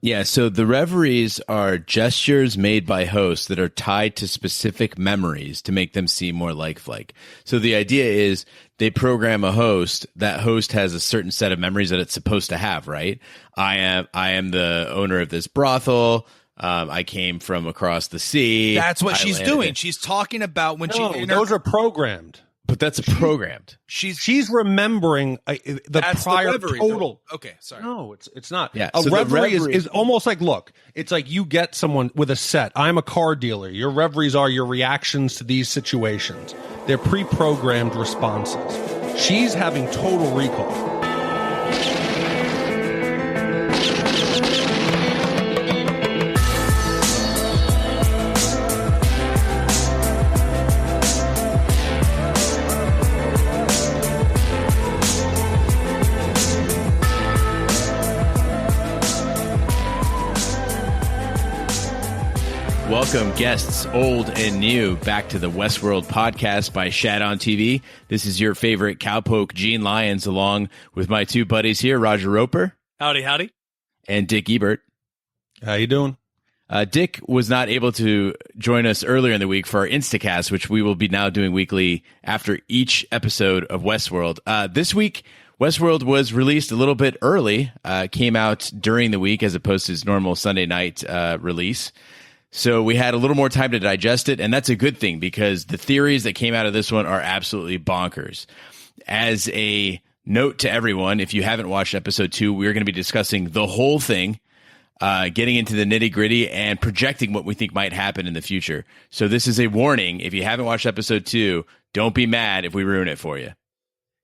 Yeah, so the reveries are gestures made by hosts that are tied to specific memories to make them seem more lifelike. So the idea is they program a host. That host has a certain set of memories that it's supposed to have, right? I am the owner of this brothel. I came from across the sea. That's what she's doing. She's talking about when those are programmed. But that's programmed. She's remembering the prior total. Okay, sorry. No, it's not. Yeah, a so reverie is almost like, look, it's like you get someone with a set. I'm a car dealer. Your reveries are your reactions to these situations. They're pre-programmed responses. She's having total recall. Welcome, guests, old and new, back to the Westworld podcast by Shat on TV. This is your favorite cowpoke, Gene Lyons, along with my two buddies here, Roger Roper. Howdy, howdy. And Dick Ebert. How you doing? Dick was not able to join us earlier in the week for our Instacast, which we will be now doing weekly after each episode of Westworld. This week, Westworld was released a little bit early, came out during the week as opposed to its normal Sunday night release. So we had a little more time to digest it, and that's a good thing because the theories that came out of this one are absolutely bonkers. As a note to everyone, if you haven't watched episode 2, we're going to be discussing the whole thing, getting into the nitty-gritty and projecting what we think might happen in the future. So this is a warning. If you haven't watched episode 2, don't be mad if we ruin it for you.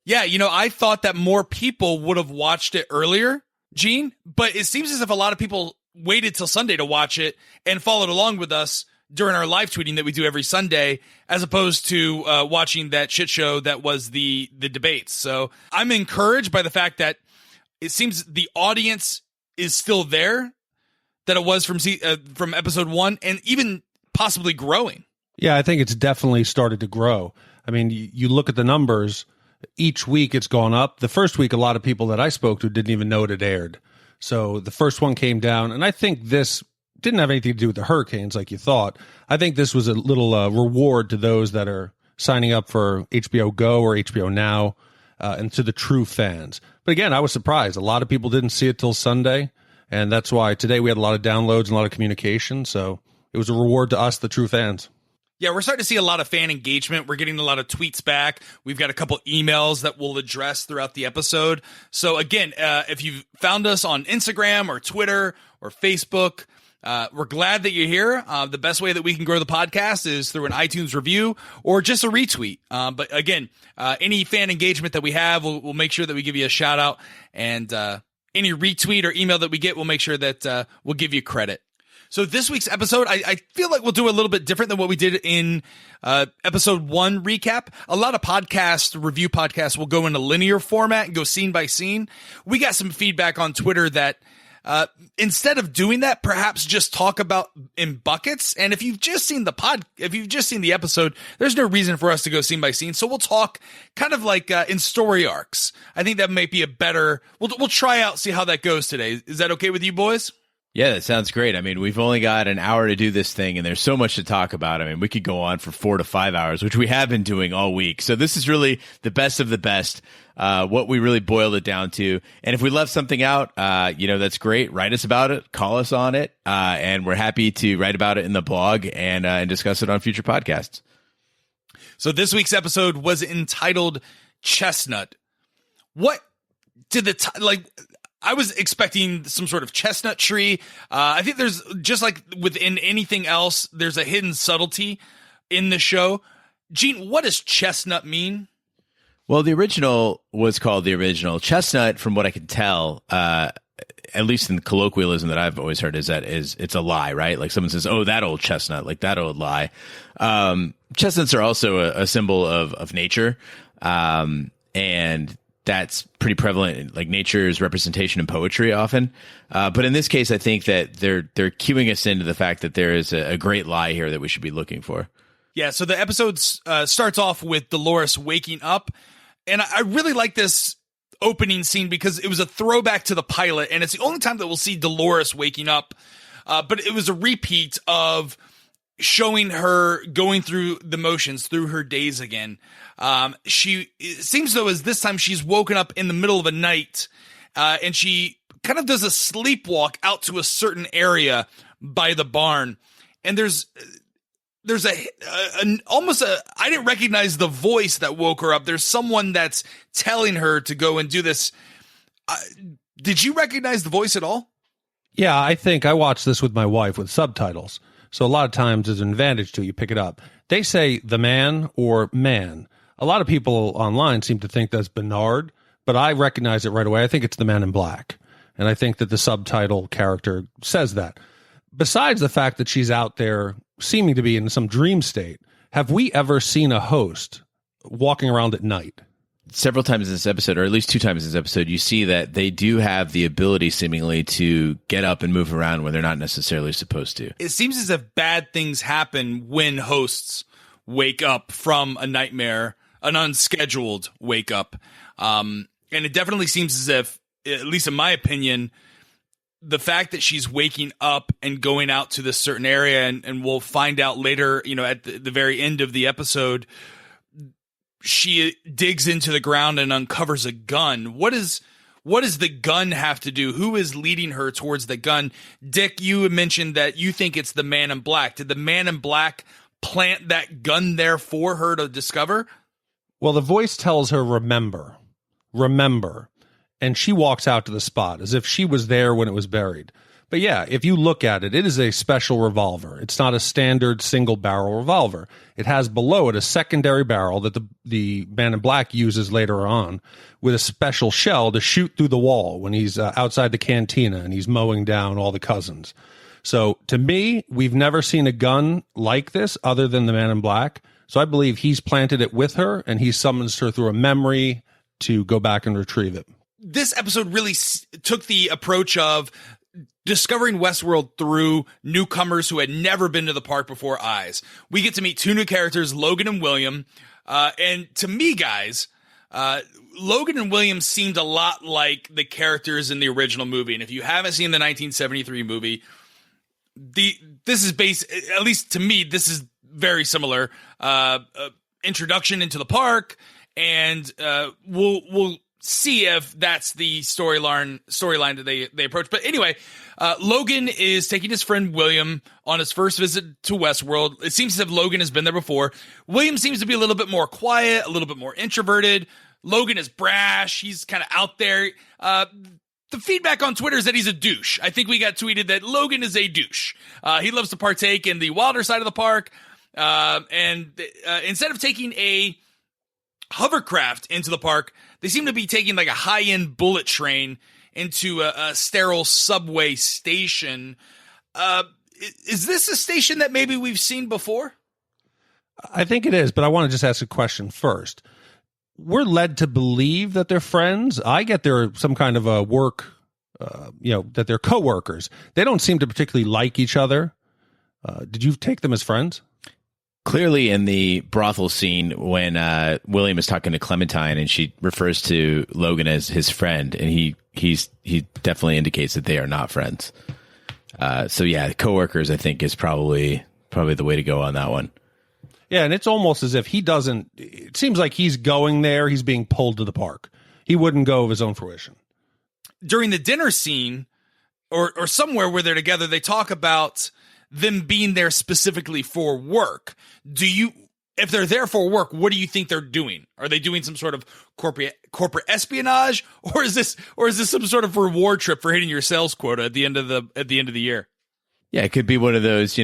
Yeah, I thought that more people would have watched it earlier, Gene, but it seems as if a lot of people waited till Sunday to watch it and followed along with us during our live tweeting that we do every Sunday, as opposed to watching that shit show that was the debates. So I'm encouraged by the fact that it seems the audience is still there that it was from episode 1 and even possibly growing. Yeah, I think it's definitely started to grow. I mean, you look at the numbers, each week it's gone up. The first week, a lot of people that I spoke to didn't even know it had aired. So the first one came down, and I think this didn't have anything to do with the hurricanes like you thought. I think this was a little reward to those that are signing up for HBO Go or HBO Now, and to the true fans. But again, I was surprised. A lot of people didn't see it till Sunday, and that's why today we had a lot of downloads and a lot of communication. So it was a reward to us, the true fans. Yeah, we're starting to see a lot of fan engagement. We're getting a lot of tweets back. We've got a couple emails that we'll address throughout the episode. So again, if you've found us on Instagram or Twitter or Facebook, we're glad that you're here. The best way that we can grow the podcast is through an iTunes review or just a retweet. But again, any fan engagement that we have, we'll make sure that we give you a shout out. And any retweet or email that we get, we'll make sure that we'll give you credit. So this week's episode, I feel like we'll do a little bit different than what we did in episode 1 recap. A lot of review podcasts will go in a linear format and go scene by scene. We got some feedback on Twitter that instead of doing that, perhaps just talk about in buckets. And if you've just seen the episode, there's no reason for us to go scene by scene. So we'll talk kind of like in story arcs. I think that might be we'll try out, see how that goes today. Is that okay with you boys? Yeah, that sounds great. I mean, we've only got an hour to do this thing, and there's so much to talk about. I mean, we could go on for 4 to 5 hours, which we have been doing all week. So this is really the best of the best, what we really boiled it down to. And if we left something out, that's great. Write us about it. Call us on it. And we're happy to write about it in the blog and discuss it on future podcasts. So this week's episode was entitled Chestnut. What did I was expecting some sort of chestnut tree. I think there's, just like within anything else, there's a hidden subtlety in the show. Gene, what does chestnut mean? Well, the original was called the original. Chestnut, from what I can tell, at least in the colloquialism that I've always heard, is it's a lie, right? Like someone says, "Oh, that old chestnut," like that old lie. Chestnuts are also a symbol of nature, and that's pretty prevalent in like nature's representation in poetry often. But in this case, I think that they're cueing us into the fact that there is a great lie here that we should be looking for. Yeah, so the episode starts off with Dolores waking up, and I really like this opening scene because it was a throwback to the pilot, and it's the only time that we'll see Dolores waking up. But it was a repeat of showing her going through the motions through her days again. It seems though as this time she's woken up in the middle of a night, and she kind of does a sleepwalk out to a certain area by the barn. And there's almost I didn't recognize the voice that woke her up. There's someone that's telling her to go and do this. Did you recognize the voice at all? Yeah, I think I watched this with my wife with subtitles. So a lot of times there's an advantage to it. You pick it up. They say the man or man. A lot of people online seem to think that's Bernard, but I recognize it right away. I think it's the man in black. And I think that the subtitle character says that. Besides the fact that she's out there seeming to be in some dream state, have we ever seen a host walking around at night? Several times in this episode, or at least 2 times in this episode, you see that they do have the ability seemingly to get up and move around when they're not necessarily supposed to. It seems as if bad things happen when hosts wake up from a nightmare, an unscheduled wake up. And it definitely seems as if, at least in my opinion, the fact that she's waking up and going out to this certain area, and we'll find out later, at the very end of the episode, she digs into the ground and uncovers a gun. What does the gun have to do? Who is leading her towards the gun? Dick, you mentioned that you think it's the man in black. Did the man in black plant that gun there for her to discover? Well, the voice tells her, remember. And she walks out to the spot as if she was there when it was buried. But yeah, if you look at it, it is a special revolver. It's not a standard single barrel revolver. It has below it a secondary barrel that the man in black uses later on with a special shell to shoot through the wall when he's outside the cantina and he's mowing down all the cousins. So to me, we've never seen a gun like this other than the man in black. So I believe he's planted it with her and he summons her through a memory to go back and retrieve it. This episode really took the approach of discovering Westworld through newcomers who had never been to the park before eyes. We get to meet 2 new characters, Logan and William. And to me, guys, Logan and William seemed a lot like the characters in the original movie. And if you haven't seen the 1973 movie, this is at least to me, this is very similar. Introduction into the park, and we'll see if that's the storyline that they approach. But anyway, Logan is taking his friend William on his first visit to Westworld. It seems as if Logan has been there before. William seems to be a little bit more quiet, a little bit more introverted. Logan is brash. He's kind of out there. The feedback on Twitter is that he's a douche. I think we got tweeted that Logan is a douche. He loves to partake in the wilder side of the park. And instead of taking a hovercraft into the park, they seem to be taking like a high-end bullet train into a sterile subway station. Is this a station that maybe we've seen before? I think it is, but I want to just ask a question first. We're led to believe that they're friends. I get they're some kind of a work, that they're coworkers. They don't seem to particularly like each other. Did you take them as friends? Clearly in the brothel scene when William is talking to Clementine and she refers to Logan as his friend, and he definitely indicates that they are not friends. So yeah, coworkers I think is probably the way to go on that one. Yeah, and it's almost as if it seems like he's going there, he's being pulled to the park. He wouldn't go of his own fruition. During the dinner scene or somewhere where they're together, they talk about them being there specifically for work. If they're there for work, what do you think they're doing? Are they doing some sort of corporate espionage, or is this some sort of reward trip for hitting your sales quota at the end of the year? Yeah, it could be one of those,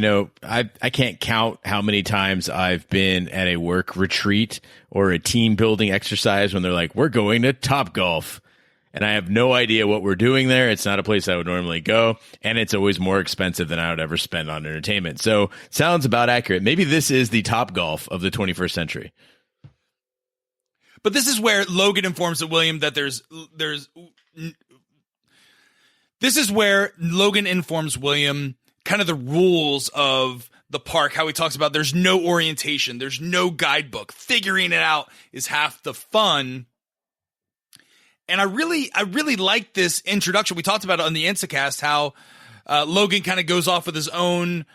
I can't count how many times I've been at a work retreat or a team building exercise when they're like, we're going to Topgolf. And I have no idea what we're doing there. It's not a place I would normally go. And it's always more expensive than I would ever spend on entertainment. So sounds about accurate. Maybe this is the Topgolf of the 21st century. But this is where Logan informs William that this is where Logan informs William kind of the rules of the park, how he talks about there's no orientation, there's no guidebook. Figuring it out is half the fun. And I really like this introduction. We talked about it on the Instacast, how Logan kind of goes off with his own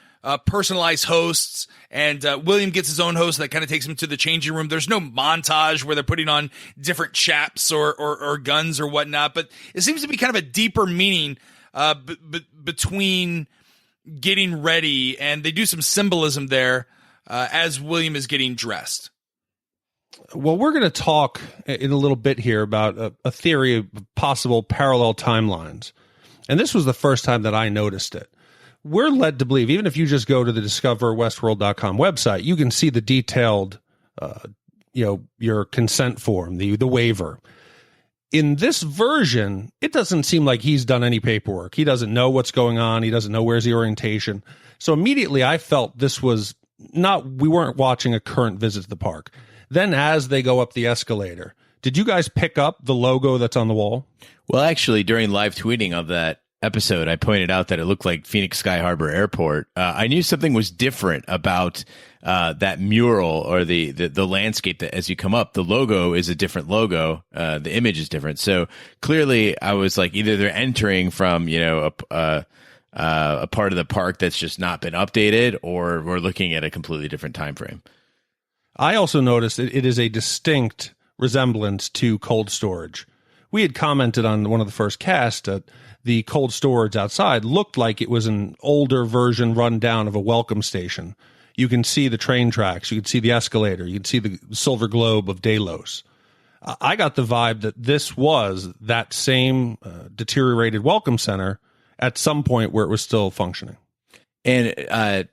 personalized hosts, and William gets his own host that kind of takes him to the changing room. There's no montage where they're putting on different chaps or guns or whatnot, but it seems to be kind of a deeper meaning between getting ready, and they do some symbolism there as William is getting dressed. Well, we're going to talk in a little bit here about a theory of possible parallel timelines. And this was the first time that I noticed it. We're led to believe, even if you just go to the discoverwestworld.com website, you can see the detailed, your consent form, the waiver. In this version, it doesn't seem like he's done any paperwork. He doesn't know what's going on. He doesn't know where's the orientation. So immediately I felt this was we weren't watching a current visit to the park. Then as they go up the escalator, did you guys pick up the logo that's on the wall? Well, actually, during live tweeting of that episode, I pointed out that it looked like Phoenix Sky Harbor Airport. I knew something was different about that mural or the landscape that as you come up, the logo is a different logo. The image is different. So clearly I was like, either they're entering from, a part of the park that's just not been updated, or we're looking at a completely different time frame. I also noticed it is a distinct resemblance to cold storage. We had commented on one of the first casts that the cold storage outside looked like it was an older version run down of a welcome station. You can see the train tracks. You can see the escalator. You can see the silver globe of Delos. I got the vibe that this was that same deteriorated welcome center at some point where it was still functioning. And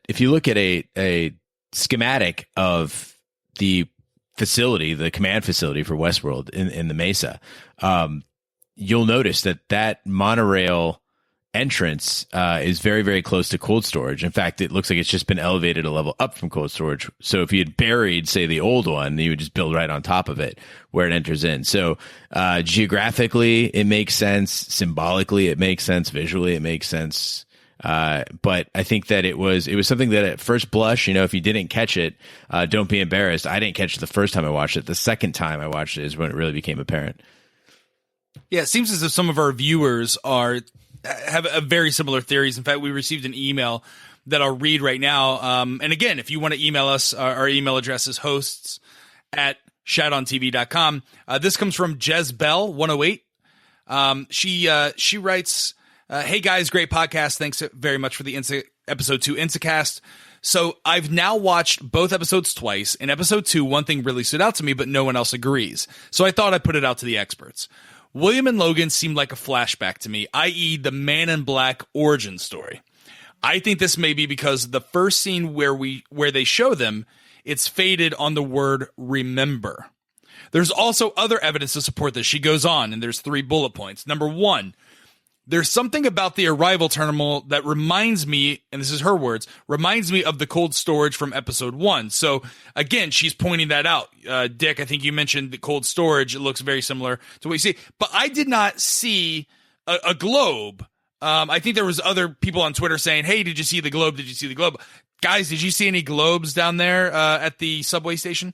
if you look at a schematic of the facility, the command facility for Westworld in the Mesa, you'll notice that monorail entrance is very, very close to cold storage. In fact, it looks like it's just been elevated a level up from cold storage. So if you had buried, say, the old one, you would just build right on top of it where it enters in. So geographically, it makes sense. Symbolically, it makes sense. Visually, it makes sense. But I think that it was something that at first blush, if you didn't catch it, don't be embarrassed. I didn't catch it the first time I watched it. The second time I watched it is when it really became apparent. Yeah, it seems as if some of our viewers have a very similar theories. In fact, we received an email that I'll read right now. And again, if you want to email us, our email address is hosts@shatontv.com. This comes from Jezbel108. She writes, hey guys, great podcast. Thanks very much for the episode 2 Instacast. So I've now watched both episodes twice. In episode 2, one thing really stood out to me, but no one else agrees. So I thought I'd put it out to the experts. William and Logan seemed like a flashback to me, i.e. the Man in Black origin story. I think this may be because the first scene where they show them, it's faded on the word remember. There's also other evidence to support this. She goes on, and there's 3 bullet points. Number 1, there's something about the arrival terminal that reminds me, and this is her words, reminds me of the cold storage from episode 1. So again, she's pointing that out. Dick, I think you mentioned the cold storage. It looks very similar to what you see, but I did not see a globe. I think there was other people on Twitter saying, hey, did you see the globe? Did you see the globe? Guys, did you see any globes down there at the subway station?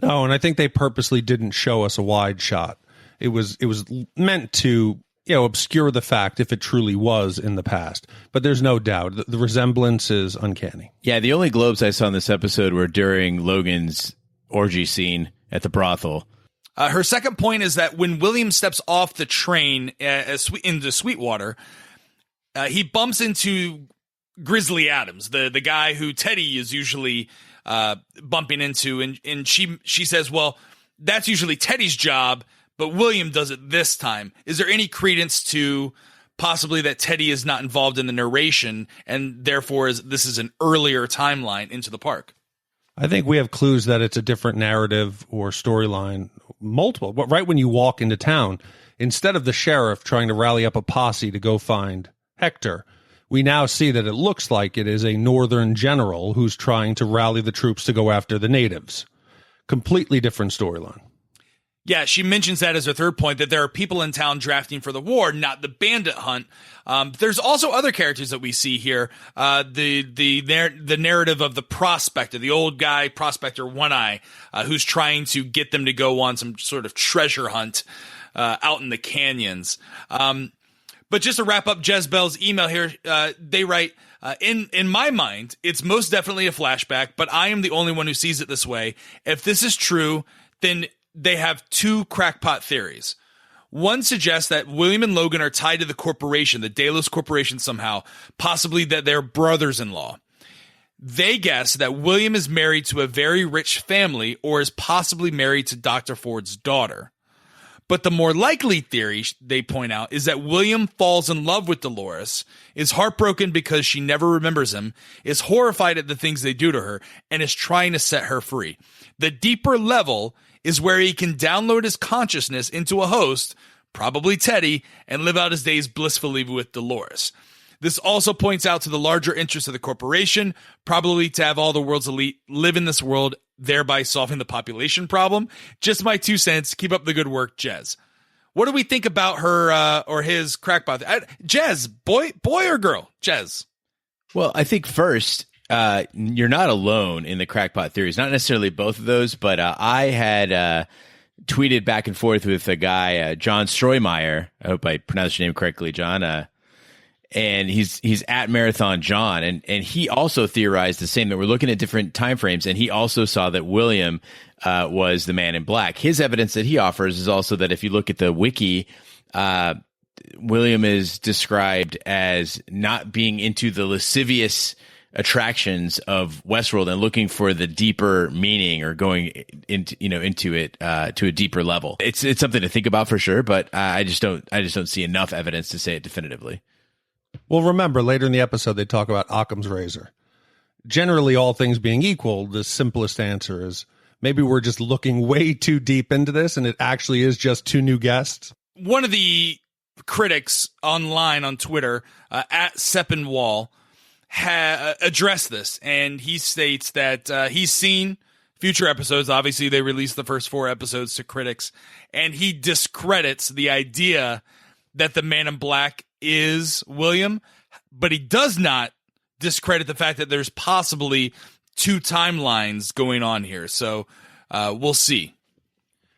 No, and I think they purposely didn't show us a wide shot. It was meant to obscure the fact if it truly was in the past. But there's no doubt the resemblance is uncanny. Yeah, the only globes I saw in this episode were during Logan's orgy scene at the brothel. Her second point is that when William steps off the train into Sweetwater, he bumps into Grizzly Adams, the guy who Teddy is usually bumping into. And she says, well, that's usually Teddy's job, but William does it this time. Is there any credence to possibly that Teddy is not involved in the narration and therefore this is an earlier timeline into the park? I think we have clues that it's a different narrative or storyline, multiple. But right when you walk into town, instead of the sheriff trying to rally up a posse to go find Hector, we now see that it looks like it is a northern general who's trying to rally the troops to go after the natives. Completely different storyline. Yeah, she mentions that as her third point, that there are people in town drafting for the war, not the bandit hunt. There's also other characters that we see here. The narrative of the prospector, the old guy prospector One Eye, who's trying to get them to go on some sort of treasure hunt. out in the canyons. But just to wrap up Jezebel's email here, they write, in my mind, it's most definitely a flashback, but I am the only one who sees it this way. If this is true, then they have two crackpot theories. One suggests that William and Logan are tied to the corporation, the Delos Corporation somehow, possibly that they're brothers-in-law. They guess that William is married to a very rich family or is possibly married to Dr. Ford's daughter. But the more likely theory, they point out, is that William falls in love with Dolores, is heartbroken because she never remembers him, is horrified at the things they do to her, and is trying to set her free. The deeper level is where he can download his consciousness into a host, probably Teddy, and live out his days blissfully with Dolores. This also points out to the larger interests of the corporation, probably to have all the world's elite live in this world, thereby solving the population problem. Just my 2 cents. Keep up the good work, Jez. What do we think about her or his crackpot? Jez, boy or girl? Jez. Well, I think first, you're not alone in the crackpot theories. Not necessarily both of those, but I had tweeted back and forth with a guy, John Stroymeyer. I hope I pronounced your name correctly, John. And he's at Marathon John, and he also theorized the same, that we're looking at different time frames, and he also saw that William was the man in black. His evidence that he offers is also that if you look at the wiki, William is described as not being into the lascivious attractions of Westworld and looking for the deeper meaning, or going into it to a deeper level. It's something to think about for sure, but I just don't see enough evidence to say it definitively. Well, remember, later in the episode, they talk about Occam's razor. Generally, all things being equal, the simplest answer is maybe we're just looking way too deep into this, and it actually is just two new guests. One of the critics online on Twitter, at Seppenwall, addressed this, and he states that he's seen future episodes. Obviously, they released the first 4 episodes to critics, and he discredits the idea that the Man in Black is William, but he does not discredit the fact that there's possibly 2 timelines going on here. So we'll see.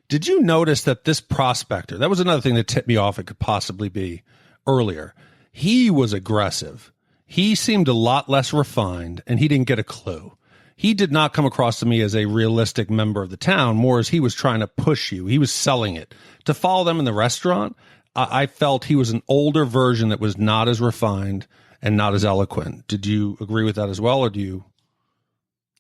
Did you notice that this prospector, that was another thing that tipped me off it could possibly be earlier. He was aggressive. He seemed a lot less refined, and he didn't get a clue. He did not come across to me as a realistic member of the town, more as he was trying to push you. He was selling it. To follow them in the restaurant, I felt he was an older version that was not as refined and not as eloquent. Did you agree with that as well, or do you?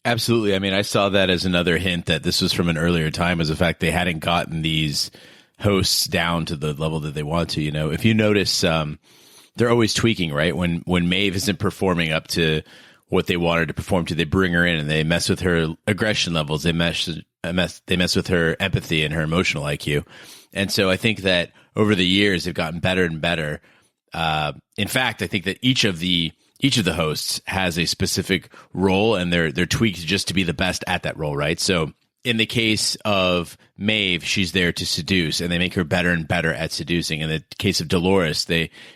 Absolutely. I mean, I saw that as another hint that this was from an earlier time, as the fact they hadn't gotten these hosts down to the level that they want to. You know, if you notice, they're always tweaking, right? When Maeve isn't performing up to what they wanted to perform to, they bring her in and they mess with her aggression levels. They mess with her empathy and her emotional IQ. And so I think that over the years, they've gotten better and better. In fact, I think that each of the hosts has a specific role, and they're tweaked just to be the best at that role, right? So in the case of Maeve, she's there to seduce, and they make her better and better at seducing. In the case of Dolores,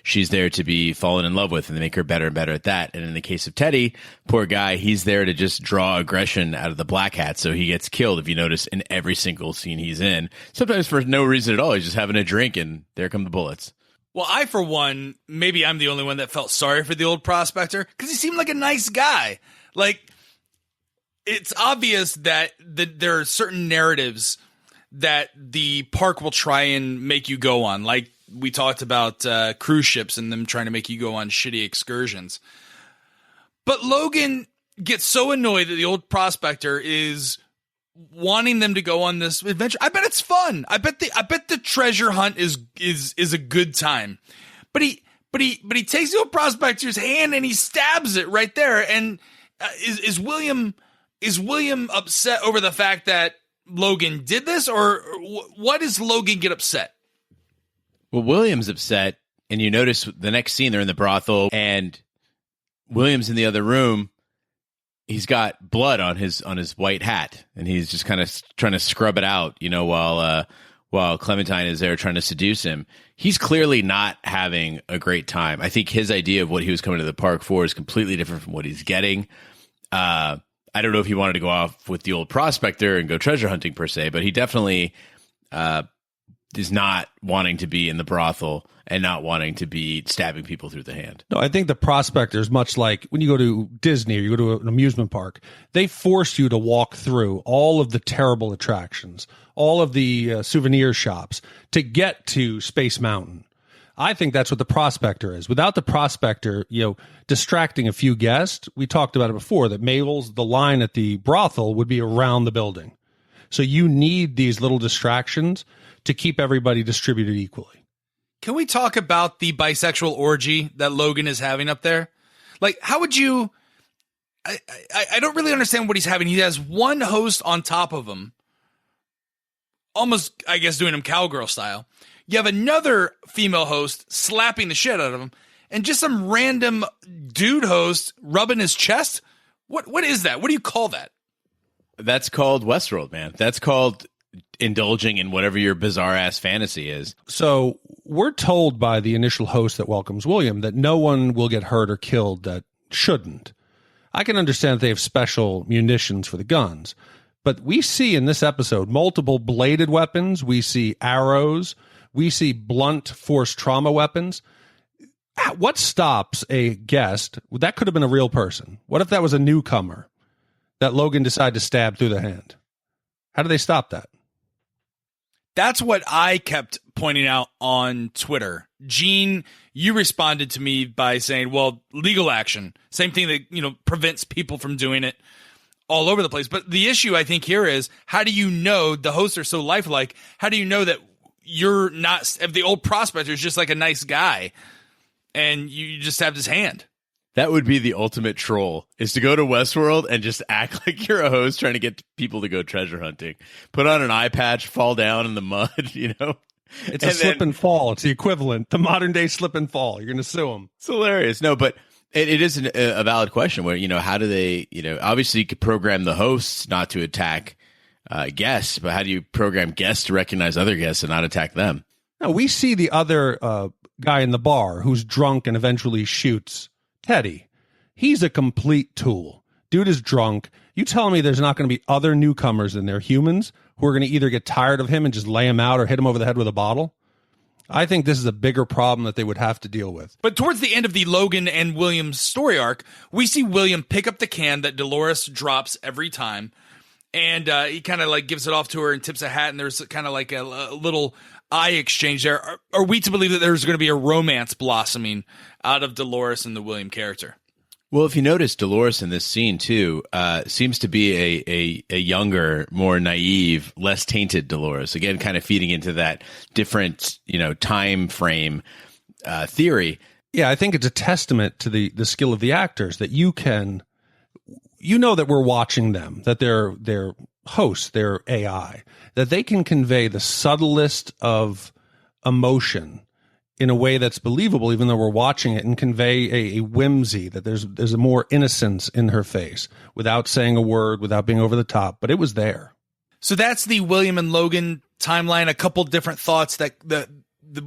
she's there to be fallen in love with, and they make her better and better at that. And in the case of Teddy, poor guy, he's there to just draw aggression out of the black hat, so he gets killed, if you notice, in every single scene he's in. Sometimes for no reason at all. He's just having a drink, and there come the bullets. Well, I, for one, maybe I'm the only one that felt sorry for the old prospector, because he seemed like a nice guy. Like, it's obvious that there are certain narratives that the park will try and make you go on. Like we talked about cruise ships and them trying to make you go on shitty excursions. But Logan gets so annoyed that the old prospector is wanting them to go on this adventure. I bet it's fun. I bet the treasure hunt is a good time. But he takes the old prospector's hand and he stabs it right there. And is William upset over the fact that Logan did this, or what does Logan get upset? Well, William's upset, and you notice the next scene, they're in the brothel, and William's in the other room. He's got blood on his white hat, and he's just kind of trying to scrub it out, you know, while Clementine is there trying to seduce him. He's clearly not having a great time. I think his idea of what he was coming to the park for is completely different from what he's getting. I don't know if he wanted to go off with the old prospector and go treasure hunting per se, but he definitely, is not wanting to be in the brothel and not wanting to be stabbing people through the hand. No, I think the prospector is much like when you go to Disney or you go to an amusement park. They force you to walk through all of the terrible attractions, all of the souvenir shops to get to Space Mountain. I think that's what the prospector is. Without the prospector, distracting a few guests, we talked about it before, that the line at the brothel would be around the building. So you need these little distractions to keep everybody distributed equally. Can we talk about the bisexual orgy that Logan is having up there? Like, how would you... I don't really understand what he's having. He has one host on top of him, almost, I guess, doing him cowgirl style. You have another female host slapping the shit out of him, and just some random dude host rubbing his chest. What is that? What do you call that? That's called Westworld, man. That's called indulging in whatever your bizarre ass fantasy is. So we're told by the initial host that welcomes William that no one will get hurt or killed that shouldn't. I can understand that they have special munitions for the guns, but we see in this episode multiple bladed weapons. We see arrows. We see blunt force trauma weapons. What stops a guest? That could have been a real person. What if that was a newcomer that Logan decided to stab through the hand? How do they stop that? That's what I kept pointing out on Twitter. Gene, you responded to me by saying, well, legal action. Same thing that, prevents people from doing it all over the place. But the issue I think here is, how do you know, the hosts are so lifelike, how do you know that you're not, if the old prospector is just like a nice guy and you just have his hand? That would be the ultimate troll, is to go to Westworld and just act like you're a host trying to get people to go treasure hunting. Put on an eye patch, fall down in the mud, It's a slip and fall. It's the equivalent, the modern day slip and fall. You're going to sue them. It's hilarious. No, but it is a valid question where, how do they, obviously you could program the hosts not to attack guests, but how do you program guests to recognize other guests and not attack them? Now, we see the other guy in the bar who's drunk and eventually shoots Teddy. He's a complete tool. Dude is drunk. You telling me there's not going to be other newcomers in there, humans, who are going to either get tired of him and just lay him out or hit him over the head with a bottle? I think this is a bigger problem that they would have to deal with. But towards the end of the Logan and William story arc, we see William pick up the can that Dolores drops every time, and he kind of like gives it off to her and tips a hat, and there's kind of like a little eye exchange there. Are we to believe that there's going to be a romance blossoming out of Dolores and the William character? Well, if you notice, Dolores in this scene too seems to be a younger, more naive, less tainted Dolores. Again, kind of feeding into that different, time frame theory. Yeah, I think it's a testament to the skill of the actors that you know that we're watching them, that they're hosts, they're AI, that they can convey the subtlest of emotion in a way that's believable, even though we're watching it, and convey a whimsy, that there's a more innocence in her face without saying a word, without being over the top, but it was there. So that's the William and Logan timeline. A couple different thoughts that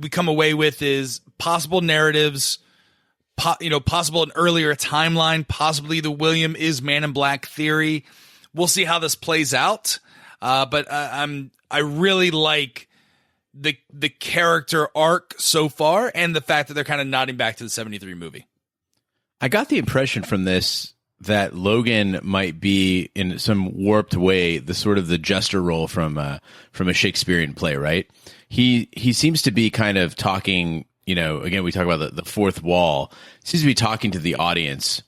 we come away with is possible narratives, possible an earlier timeline, possibly the William is Man in Black theory. We'll see how this plays out. But I really like the character arc so far, and the fact that they're kind of nodding back to the 73 movie. I got the impression from this that Logan might be in some warped way the sort of the jester role from a Shakespearean play, right? He seems to be kind of talking, again, we talk about the fourth wall. He seems to be talking to the audience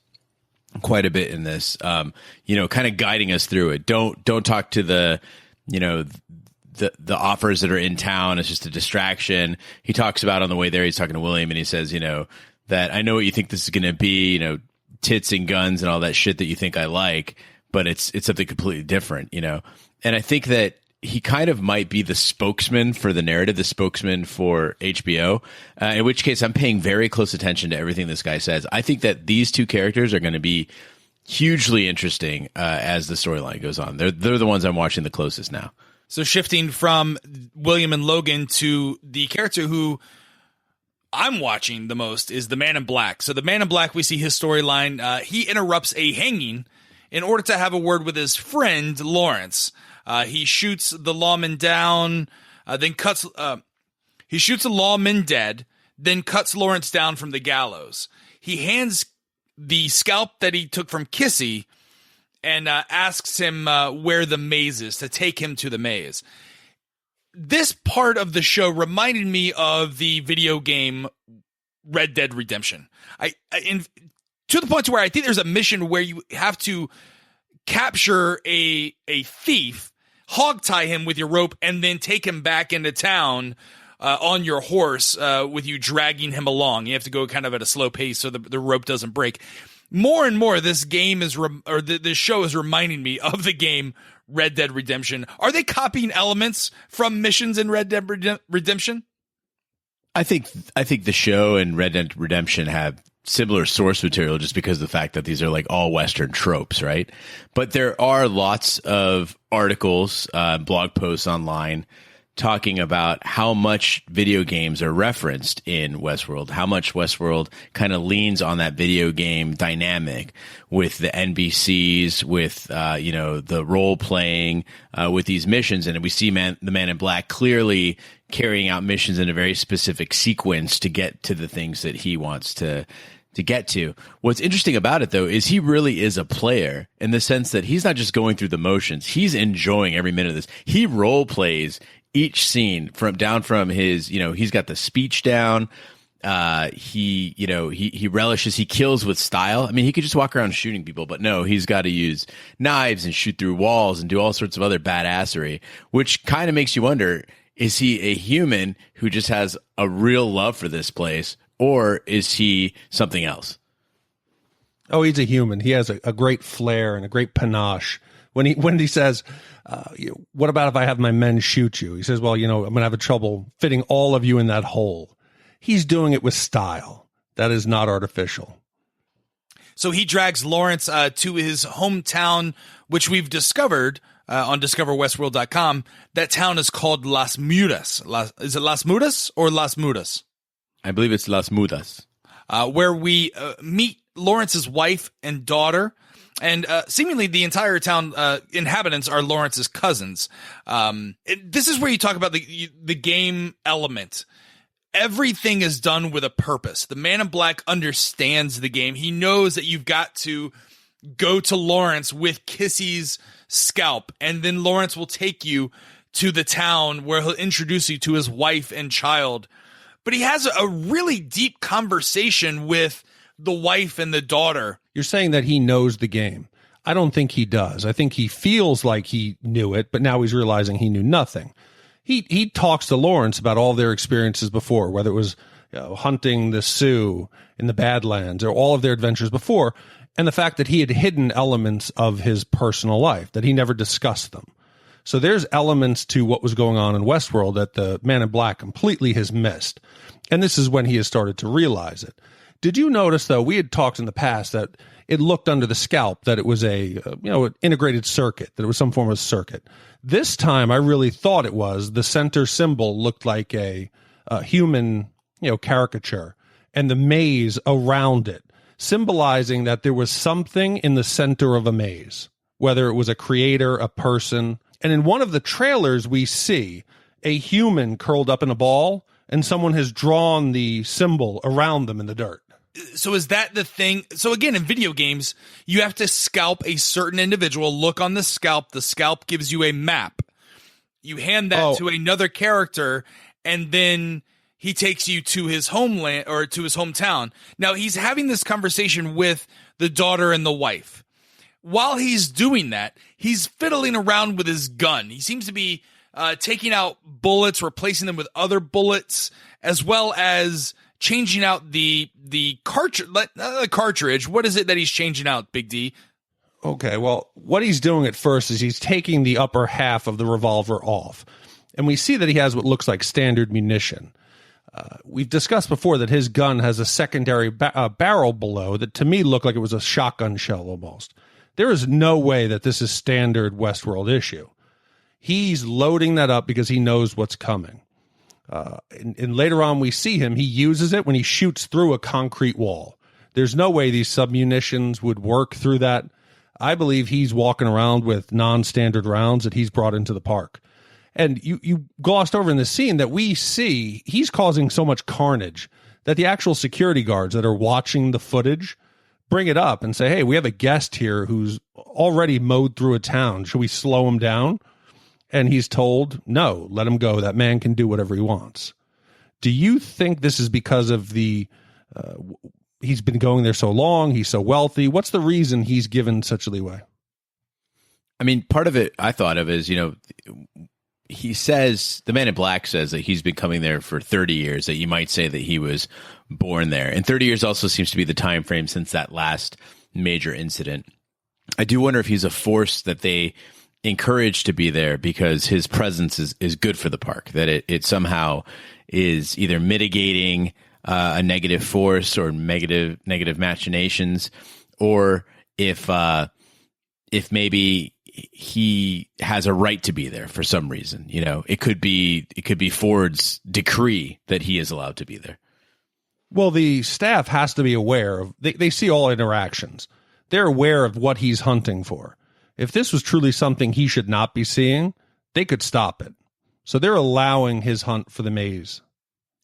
quite a bit in this, kind of guiding us through it. Don't talk to the offers that are in town. It's just a distraction. He talks about on the way there, he's talking to William, and he says, that I know what you think this is going to be, tits and guns and all that shit that you think I like, but it's something completely different, And I think that he kind of might be the spokesman for the narrative, the spokesman for HBO, in which case I'm paying very close attention to everything this guy says. I think that these two characters are going to be hugely interesting as the storyline goes on. They're the ones I'm watching the closest now. So shifting from William and Logan to the character who I'm watching the most is the Man in Black. So the Man in Black, we see his storyline. He interrupts a hanging in order to have a word with his friend, Lawrence. He shoots the lawman down, then cuts He shoots a lawman dead, then cuts Lawrence down from the gallows. He hands the scalp that he took from Kissy and asks him where the maze is, to take him to the maze. This part of the show reminded me of the video game Red Dead Redemption. To the point to where I think there's a mission where you have to capture a thief, hogtie him with your rope, and then take him back into town on your horse with you dragging him along. You have to go kind of at a slow pace so the rope doesn't break. More and more, this game is this show is reminding me of the game Red Dead Redemption. Are they copying elements from missions in Red Dead Redemption? I think the show and Red Dead Redemption have similar source material just because of the fact that these are like all Western tropes, right? But there are lots of articles, blog posts online talking about how much video games are referenced in Westworld, how much Westworld kind of leans on that video game dynamic with the NPCs, with, the role playing, with these missions. And we see the Man in Black clearly carrying out missions in a very specific sequence to get to the things that he wants to get to. What's interesting about it, though, is he really is a player in the sense that he's not just going through the motions. He's enjoying every minute of this. He role plays each scene from his, he's got the speech down. He relishes, he kills with style. I mean, he could just walk around shooting people, but no, he's got to use knives and shoot through walls and do all sorts of other badassery, which kind of makes you wonder, is he a human who just has a real love for this place, or is he something else? Oh, he's a human. He has a great flair and a great panache. When he says, what about if I have my men shoot you? He says, well, I'm going to have trouble fitting all of you in that hole. He's doing it with style. That is not artificial. So he drags Lawrence to his hometown, which we've discovered on discoverwestworld.com. That town is called Las Mudas. Is it Las Mudas or Las Mudas? I believe it's Las Mudas. Where we meet Lawrence's wife and daughter. And seemingly the entire town inhabitants are Lawrence's cousins. This is where you talk about the game element. Everything is done with a purpose. The Man in Black understands the game. He knows that you've got to go to Lawrence with Kissy's scalp, and then Lawrence will take you to the town where he'll introduce you to his wife and child. But he has a really deep conversation with the wife and the daughter. You're saying that he knows the game. I don't think he does. I think he feels like he knew it, but now he's realizing he knew nothing. He talks to Lawrence about all their experiences before, whether it was hunting the Sioux in the Badlands or all of their adventures before, and the fact that he had hidden elements of his personal life, that he never discussed them. So there's elements to what was going on in Westworld that the Man in Black completely has missed. And this is when he has started to realize it. Did you notice, though, we had talked in the past that it looked under the scalp that it was an integrated circuit, that it was some form of circuit. This time, I really thought it was. The center symbol looked like a human, caricature, and the maze around it, symbolizing that there was something in the center of a maze, whether it was a creator, a person. And in one of the trailers, we see a human curled up in a ball, and someone has drawn the symbol around them in the dirt. So is that the thing? So again, in video games, you have to scalp a certain individual, look on the scalp. The scalp gives you a map. You hand that to another character, and then he takes you to his homeland or to his hometown. Now he's having this conversation with the daughter and the wife. While he's doing that, he's fiddling around with his gun. He seems to be taking out bullets, replacing them with other bullets, as well as changing out the cartridge. What is it that he's changing out, Big D? Okay, well, what he's doing at first is he's taking the upper half of the revolver off. And we see that he has what looks like standard munition. We've discussed before that his gun has a secondary barrel below that to me looked like it was a shotgun shell almost. There is no way that this is standard Westworld issue. He's loading that up because he knows what's coming. And later on, we see him. He uses it when he shoots through a concrete wall. There's no way these submunitions would work through that. I believe he's walking around with non-standard rounds that he's brought into the park. And you glossed over in the scene that we see he's causing so much carnage that the actual security guards that are watching the footage bring it up and say, hey, we have a guest here who's already mowed through a town. Should we slow him down? And he's told, no, let him go. That man can do whatever he wants. Do you think this is because of the he's been going there so long, he's so wealthy? What's the reason he's given such leeway? I mean, part of it I thought of is, he says, the man in black says that he's been coming there for 30 years, that you might say that he was born there. And 30 years also seems to be the time frame since that last major incident. I do wonder if he's a force that they encourage to be there because his presence is good for the park, that it somehow is either mitigating a negative force or negative machinations, or if maybe he has a right to be there for some reason. It could be Ford's decree that he is allowed to be there. Well, the staff has to be aware of, they see all interactions. They're aware of what he's hunting for. If this was truly something he should not be seeing, they could stop it. So they're allowing his hunt for the maze.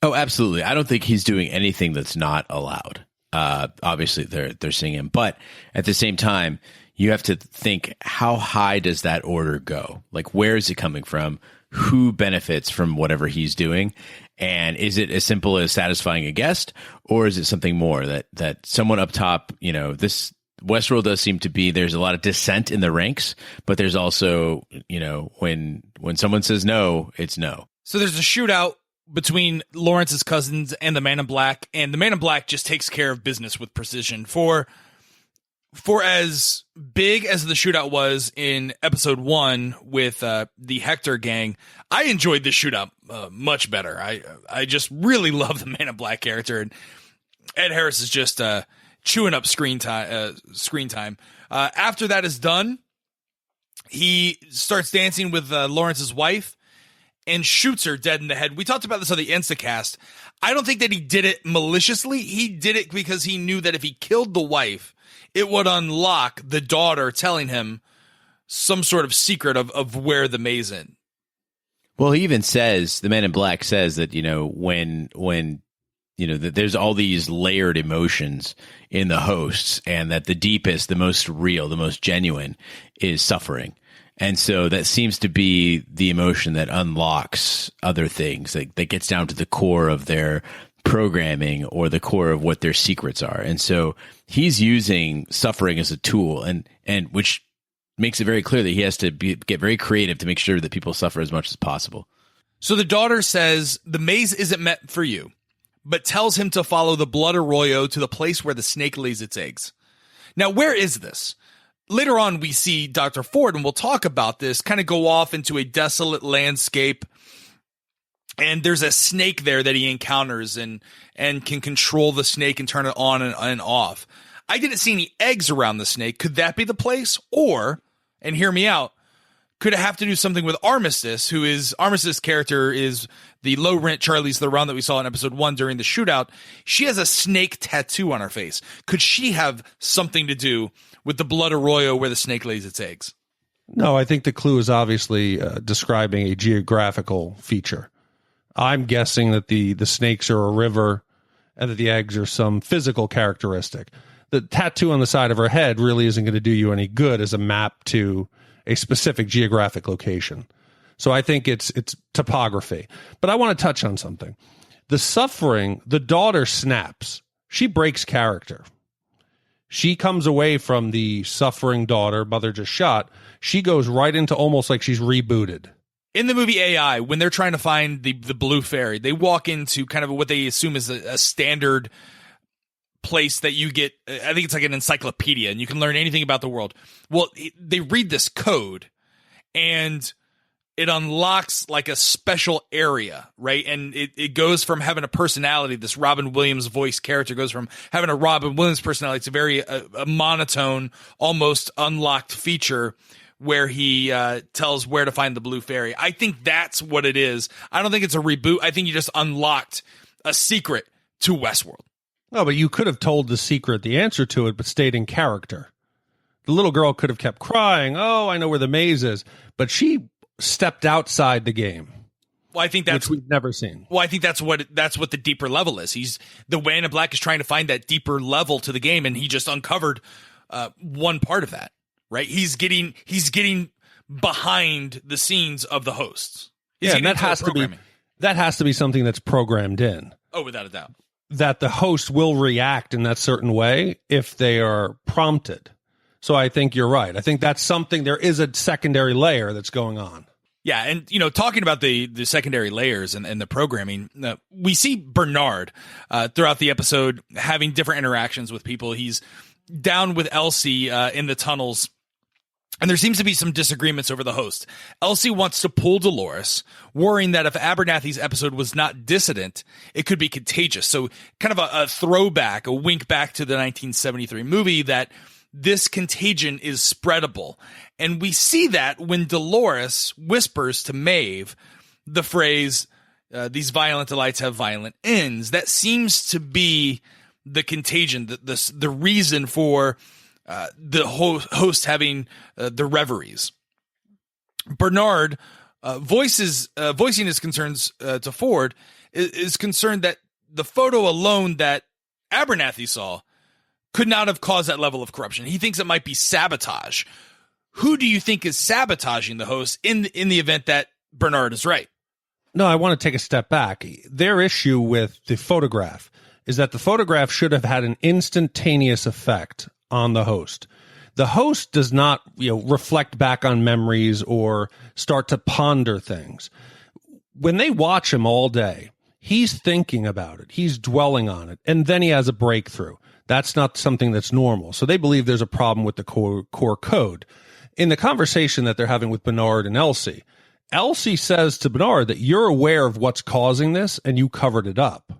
Oh, absolutely. I don't think he's doing anything that's not allowed. Obviously, they're seeing him. But at the same time, you have to think, how high does that order go? Like, where is it coming from? Who benefits from whatever he's doing? And is it as simple as satisfying a guest, or is it something more that someone up top, this Westworld does seem to be, there's a lot of dissent in the ranks, but there's also, when someone says no, it's no. So there's a shootout between Lawrence's cousins and the Man in Black, and the Man in Black just takes care of business with precision. For as big as the shootout was in episode 1 with the Hector gang, I enjoyed this shootout much better. I just really love the Man in Black character, and Ed Harris is just chewing up screen time. After that is done, he starts dancing with Lawrence's wife and shoots her dead in the head. We talked about this on the Instacast. I don't think that he did it maliciously. He did it because he knew that if he killed the wife, it would unlock the daughter telling him some sort of secret of where the maze is. Well, he even says, the Man in Black says that, when that there's all these layered emotions in the hosts, and that the deepest, the most real, the most genuine is suffering. And so that seems to be the emotion that unlocks other things, that gets down to the core of their programming or the core of what their secrets are. And so he's using suffering as a tool, and which makes it very clear that he has to get very creative to make sure that people suffer as much as possible. So the daughter says the maze isn't meant for you, but tells him to follow the blood arroyo to the place where the snake lays its eggs. Now, where is this? Later on, we see Dr. Ford, and we'll talk about this, kind of go off into a desolate landscape, and there's a snake there that he encounters and can control the snake and turn it on and off. I didn't see any eggs around the snake. Could that be the place? Or, and hear me out, could it have to do something with Armistice, Armistice's character is the low-rent Charlize Theron that we saw in episode 1 during the shootout. She has a snake tattoo on her face. Could she have something to do with the blood arroyo where the snake lays its eggs? No, I think the clue is obviously describing a geographical feature. I'm guessing that the snakes are a river and that the eggs are some physical characteristic. The tattoo on the side of her head really isn't going to do you any good as a map to a specific geographic location. So I think it's topography. But I want to touch on something. The suffering, the daughter snaps. She breaks character. She comes away from the suffering daughter, mother just shot. She goes right into almost like she's rebooted. In the movie AI, when they're trying to find the blue fairy, they walk into kind of what they assume is a standard place that you get. I think it's like an encyclopedia, and you can learn anything about the world. Well, they read this code, and it unlocks like a special area, right? And it goes from having a personality, this Robin Williams voice character goes from having a Robin Williams personality to very a monotone, almost unlocked feature where he tells where to find the blue fairy. I think that's what it is. I don't think it's a reboot. I think you just unlocked a secret to Westworld. Oh, but you could have told the secret, the answer to it, but stayed in character. The little girl could have kept crying, oh, I know where the maze is. But she stepped outside the game. Well, I think that's which we've never seen. Well, I think that's what the deeper level is. The Man in Black is trying to find that deeper level to the game, and he just uncovered one part of that. Right? He's getting behind the scenes of the hosts. And that has to be something that's programmed in. Oh, without a doubt. That the host will react in that certain way if they are prompted. So I think you're right. I think that's something, there is a secondary layer that's going on. Yeah, and talking about the secondary layers and the programming, we see Bernard throughout the episode having different interactions with people. He's down with Elsie in the tunnels, and there seems to be some disagreements over the host. Elsie wants to pull Dolores, worrying that if Abernathy's episode was not dissident, it could be contagious. So kind of a throwback, a wink back to the 1973 movie that this contagion is spreadable. And we see that when Dolores whispers to Maeve the phrase, these violent delights have violent ends. That seems to be the contagion, the reason for the host having the reveries. Bernard voicing his concerns to Ford is concerned that the photo alone that Abernathy saw could not have caused that level of corruption. He thinks it might be sabotage. Who do you think is sabotaging the host in the event that Bernard is right? No, I want to take a step back. Their issue with the photograph is that the photograph should have had an instantaneous effect on the host. The host does not, reflect back on memories or start to ponder things. When they watch him all day, he's thinking about it. He's dwelling on it. And then he has a breakthrough. That's not something that's normal. So they believe there's a problem with the core code. In the conversation that they're having with Bernard and Elsie, Elsie says to Bernard that you're aware of what's causing this and you covered it up.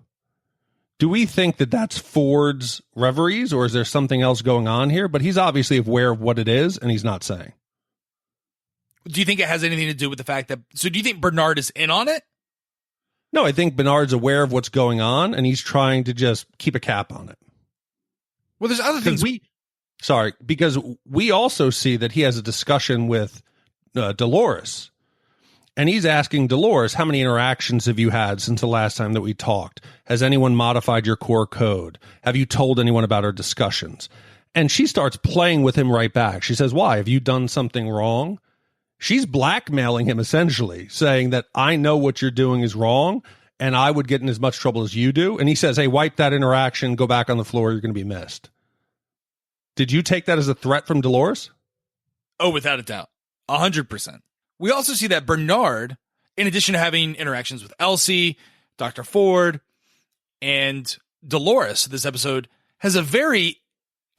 Do we think that that's Ford's reveries, or is there something else going on here? But he's obviously aware of what it is, and he's not saying. Do you think it has anything to do with the fact that... So do you think Bernard is in on it? No, I think Bernard's aware of what's going on, and he's trying to just keep a cap on it. Well, there's other things... Because we also see that he has a discussion with Dolores. And he's asking Dolores, how many interactions have you had since the last time that we talked? Has anyone modified your core code? Have you told anyone about our discussions? And she starts playing with him right back. She says, why? Have you done something wrong? She's blackmailing him, essentially, saying that I know what you're doing is wrong, and I would get in as much trouble as you do. And he says, hey, wipe that interaction, go back on the floor, you're going to be missed. Did you take that as a threat from Dolores? Oh, without a doubt. 100%. We also see that Bernard, in addition to having interactions with Elsie, Dr. Ford, and Dolores this episode, has a very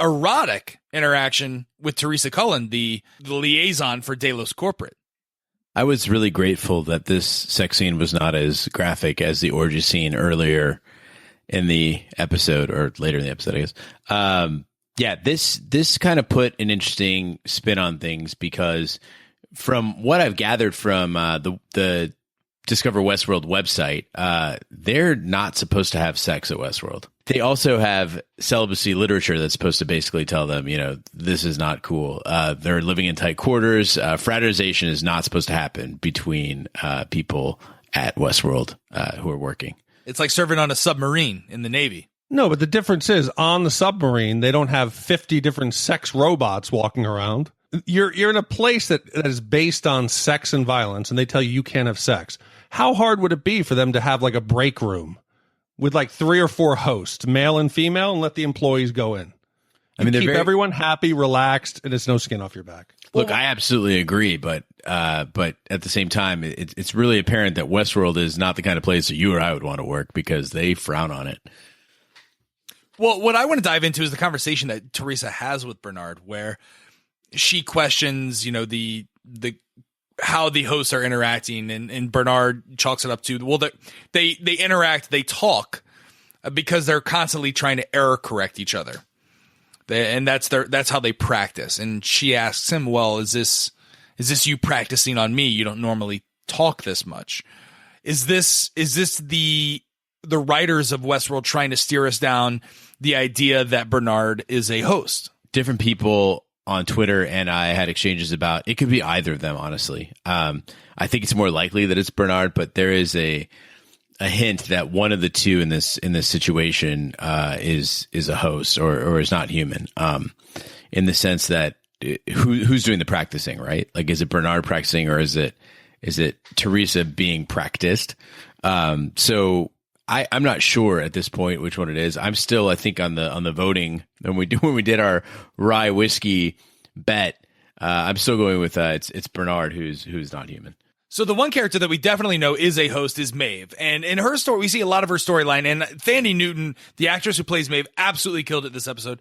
erotic interaction with Teresa Cullen, the liaison for Delos Corporate. I was really grateful that this sex scene was not as graphic as the orgy scene earlier in the episode, or later in the episode, I guess. This kind of put an interesting spin on things, because from what I've gathered from the Discover Westworld website, they're not supposed to have sex at Westworld. They also have celibacy literature that's supposed to basically tell them, this is not cool. They're living in tight quarters. Fraternization is not supposed to happen between people at Westworld who are working. It's like serving on a submarine in the Navy. No, but the difference is on the submarine, they don't have 50 different sex robots walking around. You're in a place that is based on sex and violence, and they tell you can't have sex. How hard would it be for them to have like a break room with like 3 or 4 hosts, male and female, and let the employees go in? Keep everyone happy, relaxed, and it's no skin off your back. Look, I absolutely agree, but at the same time, it's really apparent that Westworld is not the kind of place that you or I would want to work, because they frown on it. Well, what I want to dive into is the conversation that Teresa has with Bernard, where she questions, the how the hosts are interacting, and Bernard chalks it up to, well, they interact, they talk, because they're constantly trying to error correct each other, and that's how they practice. And she asks him, well, is this you practicing on me? You don't normally talk this much. Is this the writers of Westworld trying to steer us down the idea that Bernard is a host? Different people on Twitter, and I had exchanges about it could be either of them. Honestly, I think it's more likely that it's Bernard, but there is a hint that one of the two in this situation is a host or is not human. In the sense that who's doing the practicing, right? Like, is it Bernard practicing, or is it Teresa being practiced? So I'm not sure at this point which one it is. I'm still, I think, on the voting when we did our rye whiskey bet. I'm still going with it's Bernard who's not human. So the one character that we definitely know is a host is Maeve. And in her story, we see a lot of her storyline. And Thandie Newton, the actress who plays Maeve, absolutely killed it this episode.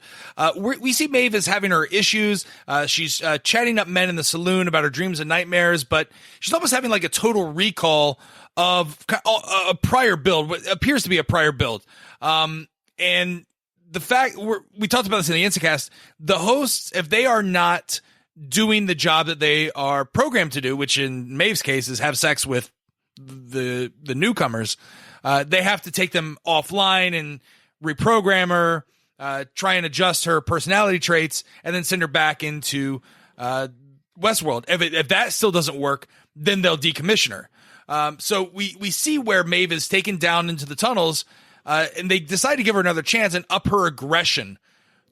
We see Maeve as having her issues. She's chatting up men in the saloon about her dreams and nightmares, but she's almost having like a total recall of a prior build, what appears to be a prior build. And the fact, we talked about this in the Instacast, the hosts, if they are not doing the job that they are programmed to do, which in Maeve's case is have sex with the newcomers, they have to take them offline and reprogram her, try and adjust her personality traits, and then send her back into Westworld. If that still doesn't work, then they'll decommission her. So we see where Maeve is taken down into the tunnels, and they decide to give her another chance and up her aggression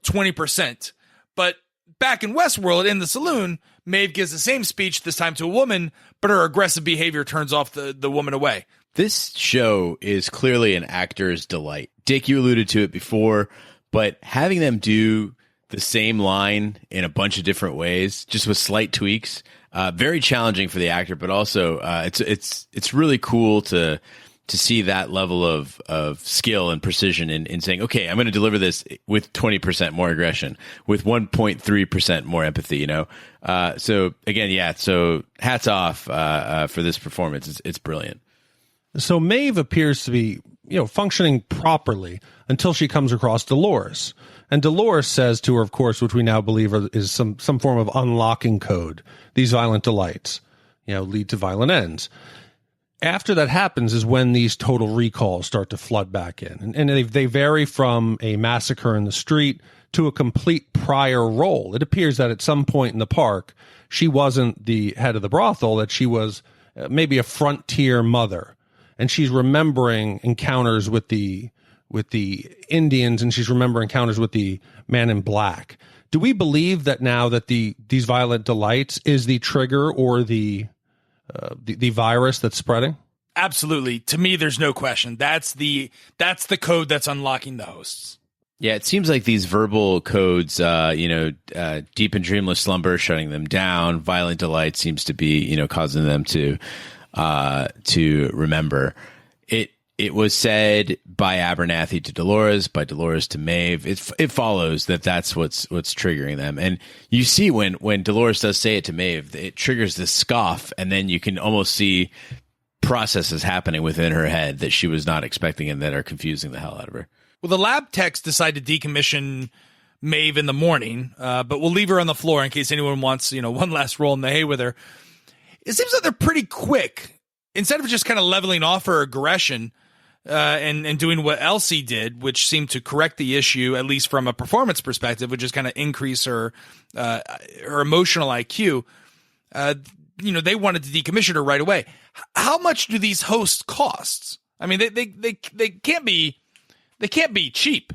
20%. But back in Westworld, in the saloon, Maeve gives the same speech, this time to a woman, but her aggressive behavior turns off the woman away. This show is clearly an actor's delight. Dick, you alluded to it before, but having them do the same line in a bunch of different ways, just with slight tweaks, very challenging for the actor, but also it's really cool to see that level of skill and precision in saying, okay, I'm going to deliver this with 20% more aggression, with 1.3% more empathy, you know? So again, yeah, so hats off for this performance. It's brilliant. So Maeve appears to be, functioning properly until she comes across Dolores. And Dolores says to her, of course, which we now believe is some form of unlocking code. These violent delights, lead to violent ends. After that happens is when these total recalls start to flood back in. And they vary from a massacre in the street to a complete prior role. It appears that at some point in the park, she wasn't the head of the brothel, that she was maybe a frontier mother. And she's remembering encounters with the Indians, and she's remembering encounters with the man in black. Do we believe that now that these violent delights is the trigger or the virus that's spreading? Absolutely. To me, there's no question. That's the code that's unlocking the hosts. Yeah, it seems like these verbal codes, deep and dreamless slumber, shutting them down. Violent delight seems to be, causing them to remember. It was said by Abernathy to Dolores, by Dolores to Maeve. It follows that that's what's triggering them. And you see when Dolores does say it to Maeve, it triggers this scoff, and then you can almost see processes happening within her head that she was not expecting and that are confusing the hell out of her. Well, the lab techs decide to decommission Maeve in the morning, but we'll leave her on the floor in case anyone wants, one last roll in the hay with her. It seems like they're pretty quick. Instead of just kind of leveling off her aggression, and doing what Elsie did, which seemed to correct the issue, at least from a performance perspective, which is kind of increase her emotional IQ. They wanted to decommission her right away. How much do these hosts cost? I mean, they can't be cheap.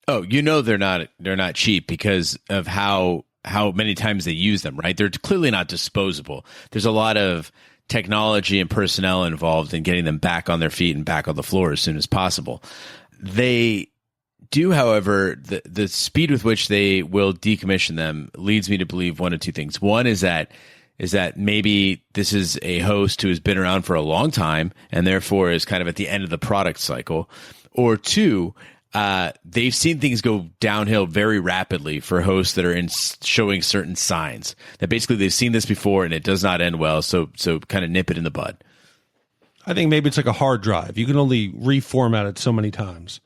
Oh, they're not cheap because of how many times they use them, right? They're clearly not disposable. There's a lot of technology and personnel involved in getting them back on their feet and back on the floor as soon as possible. They do, however, the speed with which they will decommission them leads me to believe one of two things. One is that maybe this is a host who has been around for a long time and therefore is kind of at the end of the product cycle. Or two, they've seen things go downhill very rapidly for hosts that are showing certain signs that basically they've seen this before and it does not end well. So kind of nip it in the bud. I think maybe it's like a hard drive. You can only reformat it so many times.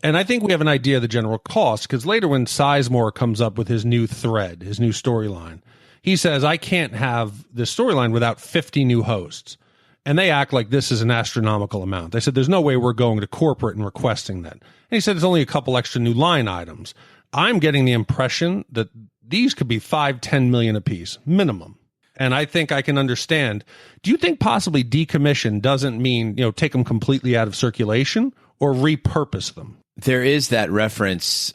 And I think we have an idea of the general cost, because later when Sizemore comes up with his new thread, his new storyline, he says, I can't have this storyline without 50 new hosts. And they act like this is an astronomical amount. They said, there's no way we're going to corporate and requesting that. And he said, it's only a couple extra new line items. I'm getting the impression that these could be 5-10 million apiece minimum. And I think I can understand. Do you think possibly decommission doesn't mean, take them completely out of circulation or repurpose them? There is that reference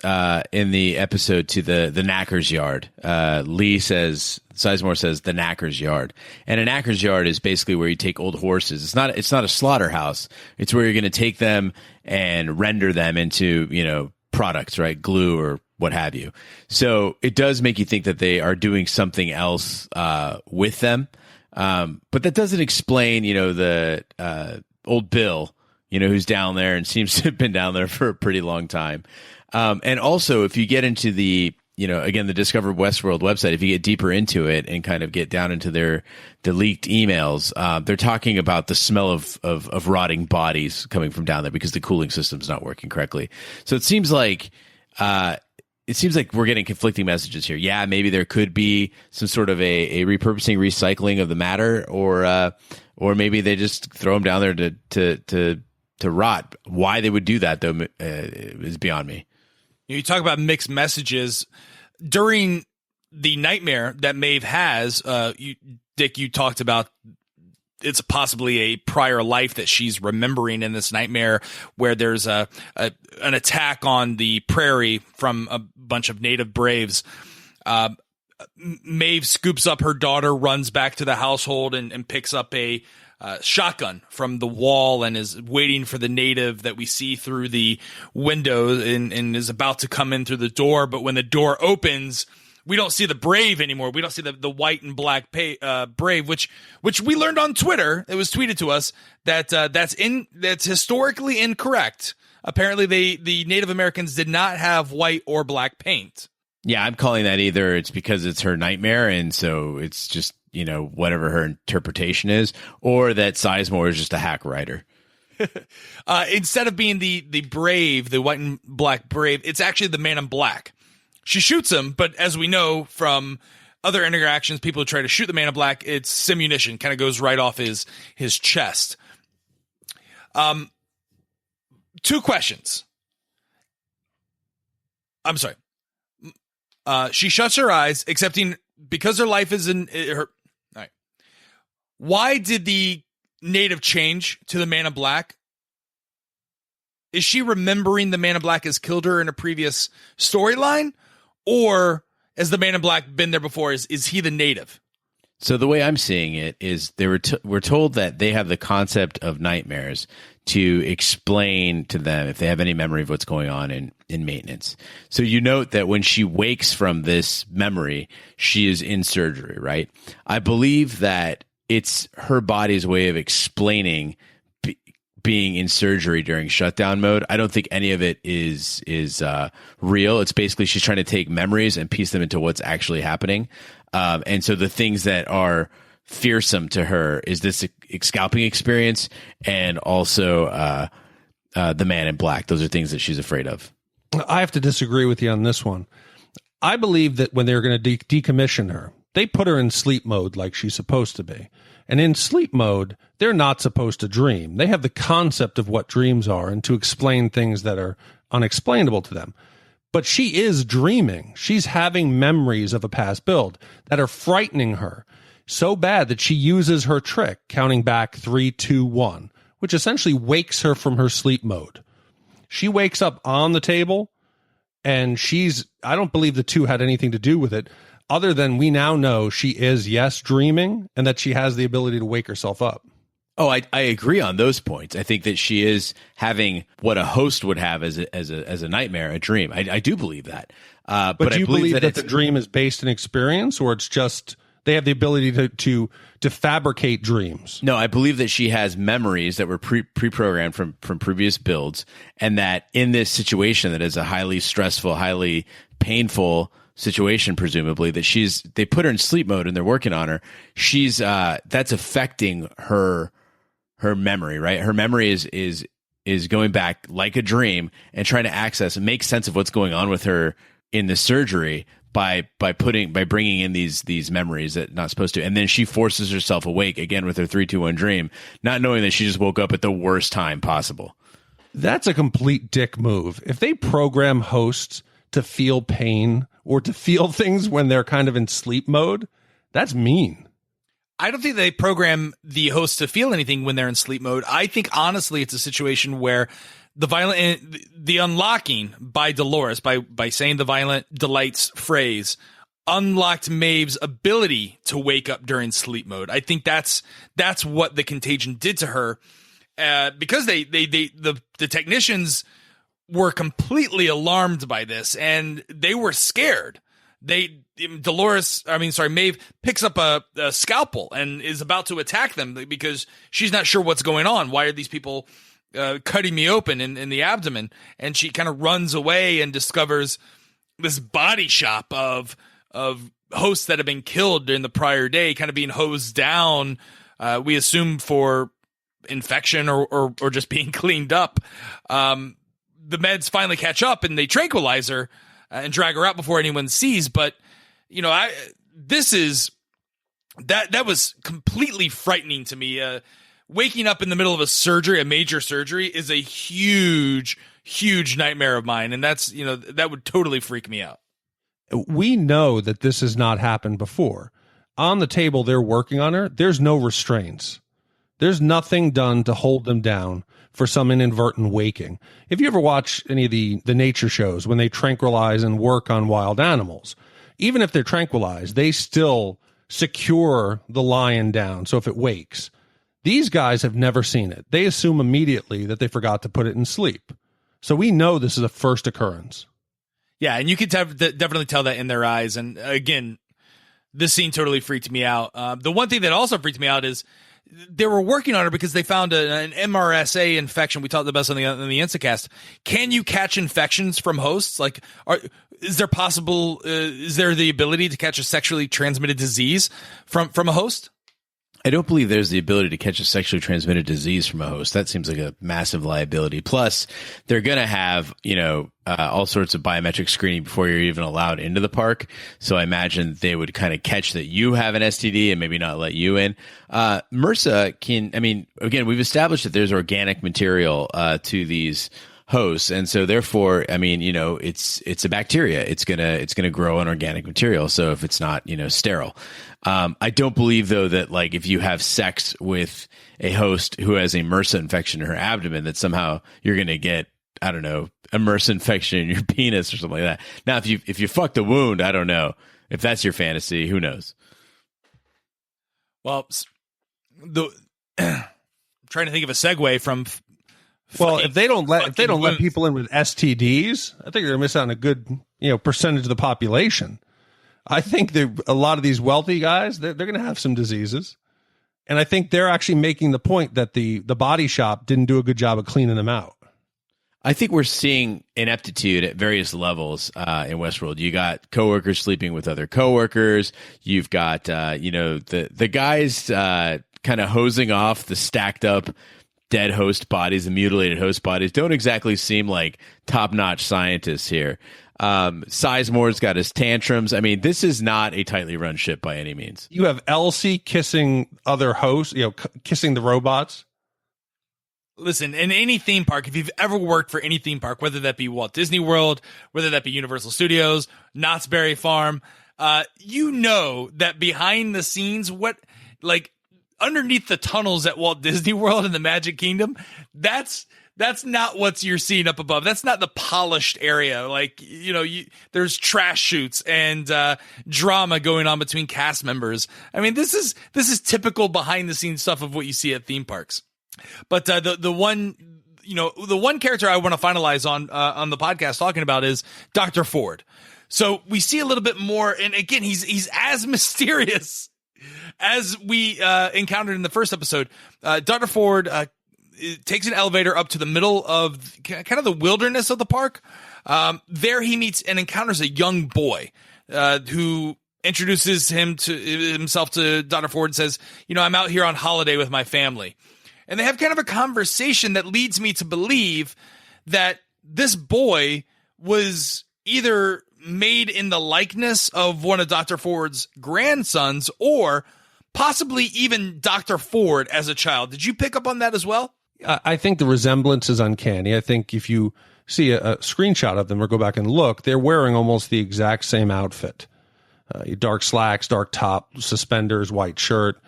in the episode to the knacker's yard. Sizemore says the knacker's yard. And a knacker's yard is basically where you take old horses. It's not a slaughterhouse. It's where you're going to take them and render them into, products, right? Glue or what have you. So it does make you think that they are doing something else with them. But that doesn't explain, the old Bill, who's down there and seems to have been down there for a pretty long time. And also, if you get into the, again, the Discover Westworld website, if you get deeper into it and kind of get down into the leaked emails, they're talking about the smell of rotting bodies coming from down there because the cooling system's not working correctly. So it seems like we're getting conflicting messages here. Yeah, maybe there could be some sort of a repurposing, recycling of the matter, or maybe they just throw them down there to rot. Why they would do that, though, is beyond me. You talk about mixed messages during the nightmare that Maeve has. Dick, you talked about it's possibly a prior life that she's remembering in this nightmare, where there's an attack on the prairie from a bunch of native braves. Maeve scoops up her daughter, runs back to the household, and picks up a shotgun from the wall and is waiting for the native that we see through the window and is about to come in through the door. But when the door opens, we don't see the brave anymore. We don't see the white and black brave, which we learned on Twitter. It was tweeted to us that that's historically incorrect. Apparently, the Native Americans did not have white or black paint. Yeah, I'm calling that either it's because it's her nightmare, and so it's just, whatever her interpretation is, or that Sizemore is just a hack writer. Instead of being the brave, the white and black brave, it's actually the man in black. She shoots him, but as we know from other interactions, people who try to shoot the man in black, it's simunition, kind of goes right off his chest. 2 questions. I'm sorry. She shuts her eyes, accepting because her life is in her. All right. Why did the native change to the man in black? Is she remembering the man in black has killed her in a previous storyline? Or has the man in black been there before? Is he the native? So the way I'm seeing it is we're told that they have the concept of nightmares to explain to them if they have any memory of what's going on in maintenance. So you note that when she wakes from this memory, she is in surgery, right? I believe that it's her body's way of explaining being in surgery during shutdown mode. I don't think any of it is real. It's basically she's trying to take memories and piece them into what's actually happening. And so the things that are fearsome to her is this scalping experience and also the man in black. Those are things that she's afraid of. I have to disagree with you on this one. I believe that when they're going to decommission her, they put her in sleep mode like she's supposed to be. And in sleep mode, they're not supposed to dream. They have the concept of what dreams are and to explain things that are unexplainable to them. But she is dreaming. She's having memories of a past build that are frightening her so bad that she uses her trick, counting back 3, 2, 1, which essentially wakes her from her sleep mode. She wakes up on the table, and I don't believe the two had anything to do with it, other than we now know she is, yes, dreaming, and that she has the ability to wake herself up. Oh, I agree on those points. I think that she is having what a host would have as a nightmare, a dream. I do believe that. But do you believe that the dream is based in experience, or it's just they have the ability to fabricate dreams? No, I believe that she has memories that were pre-programmed from previous builds, and that in this situation that is a highly stressful, highly painful situation, presumably, that they put her in sleep mode and they're working on her. She's that's affecting her memory, right? Her memory is going back like a dream and trying to access and make sense of what's going on with her in the surgery by bringing in these memories that not supposed to. And then she forces herself awake again with her 3, 2, 1 dream, not knowing that she just woke up at the worst time possible. That's a complete dick move. If they program hosts to feel pain or to feel things when they're kind of in sleep mode, that's mean. I don't think they program the host to feel anything when they're in sleep mode. I think, honestly, it's a situation where the unlocking by Dolores, by saying the violent delights phrase, unlocked Maeve's ability to wake up during sleep mode. I think that's what the contagion did to her, because the technicians were completely alarmed by this, and they were scared. Maeve picks up a scalpel and is about to attack them because she's not sure what's going on. Why are these people cutting me open in the abdomen? And she kind of runs away and discovers this body shop of hosts that have been killed during the prior day, kind of being hosed down. We assume for infection or just being cleaned up. The meds finally catch up and they tranquilize her and drag her out before anyone sees. But, that was completely frightening to me. Waking up in the middle of a major surgery is a huge, huge nightmare of mine. And that's, that would totally freak me out. We know that this has not happened before. On the table they're working on her, there's no restraints. There's nothing done to hold them down for some inadvertent waking. If you ever watch any of the nature shows when they tranquilize and work on wild animals, even if they're tranquilized, they still secure the lion down so if it wakes. These guys have never seen it. They assume immediately that they forgot to put it in sleep. So we know this is a first occurrence. Yeah, and you could definitely tell that in their eyes. And again, this scene totally freaked me out. The one thing that also freaked me out is they were working on her because they found an MRSA infection. We talked about this on the Instacast. Can you catch infections from hosts? Like, is there the ability to catch a sexually transmitted disease from a host? I don't believe there's the ability to catch a sexually transmitted disease from a host. That seems like a massive liability. Plus, they're going to have, all sorts of biometric screening before you're even allowed into the park. So I imagine they would kind of catch that you have an STD and maybe not let you in. MRSA again, we've established that there's organic material to these hosts, and so therefore, it's a bacteria. It's gonna grow on organic material. So if it's not, sterile, I don't believe though that like if you have sex with a host who has a MRSA infection in her abdomen, that somehow you're gonna get, I don't know, a MRSA infection in your penis or something like that. Now, if you fuck the wound, I don't know if that's your fantasy. Who knows? Well, I'm trying to think of a segue from. Well, if they don't let people in with STDs, I think they're missing out on a good percentage of the population. I think a lot of these wealthy guys, they're going to have some diseases, and I think they're actually making the point that the body shop didn't do a good job of cleaning them out. I think we're seeing ineptitude at various levels in Westworld. You got coworkers sleeping with other coworkers. You've got the guys kind of hosing off the stacked up dead host bodies, the mutilated host bodies. Don't exactly seem like top-notch scientists here. Sizemore's got his tantrums. I mean, this is not a tightly run ship by any means. You have Elsie kissing other hosts, kissing the robots. Listen, in any theme park, if you've ever worked for any theme park, whether that be Walt Disney World, whether that be Universal Studios, Knott's Berry Farm, you know that behind the scenes, underneath the tunnels at Walt Disney World and the Magic Kingdom, that's not what you're seeing up above. That's not the polished area. There's trash shoots and drama going on between cast members. I mean, this is typical behind the scenes stuff of what you see at theme parks. But the one character I want to finalize on the podcast talking about is Dr. Ford. So we see a little bit more, and again, he's as mysterious as we encountered in the first episode. Dr. Ford takes an elevator up to the middle of kind of the wilderness of the park. There he meets and encounters a young boy who introduces himself to Dr. Ford and says, I'm out here on holiday with my family. And they have kind of a conversation that leads me to believe that this boy was either made in the likeness of one of Dr. Ford's grandsons or possibly even Dr. Ford as a child. Did you pick up on that as well? I think the resemblance is uncanny. I think if you see a screenshot of them or go back and look, they're wearing almost the exact same outfit. Dark slacks, dark top, suspenders, white shirt.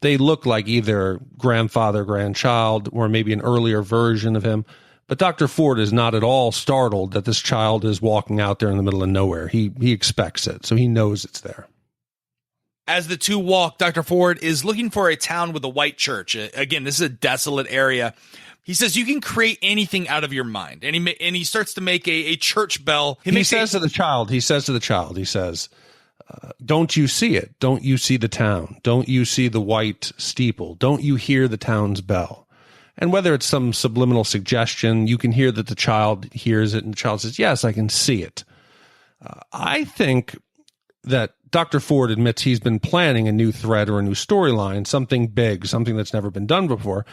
They look like either grandfather, grandchild, or maybe an earlier version of him. But Dr. Ford is not at all startled that this child is walking out there in the middle of nowhere. He expects it, so he knows it's there. As the two walk, Dr. Ford is looking for a town with a white church. Again, this is a desolate area. He says you can create anything out of your mind. And he starts to make a church bell. He says to the child, don't you see it? Don't you see the town? Don't you see the white steeple? Don't you hear the town's bell? And whether it's some subliminal suggestion, you can hear that the child hears it, and the child says, yes, I can see it. I think that Dr. Ford admits he's been planning a new thread or a new storyline, something big, something that's never been done before.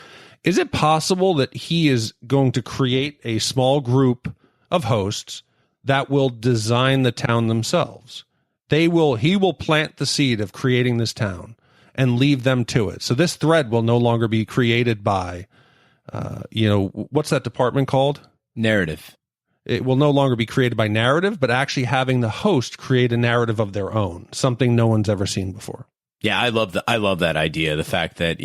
Is it possible that he is going to create a small group of hosts that will design the town themselves? He will plant the seed of creating this town and leave them to it. So this thread will no longer be created by, what's that department called? Narrative. It will no longer be created by narrative, but actually having the host create a narrative of their own, something no one's ever seen before. Yeah, I love that idea. The fact that,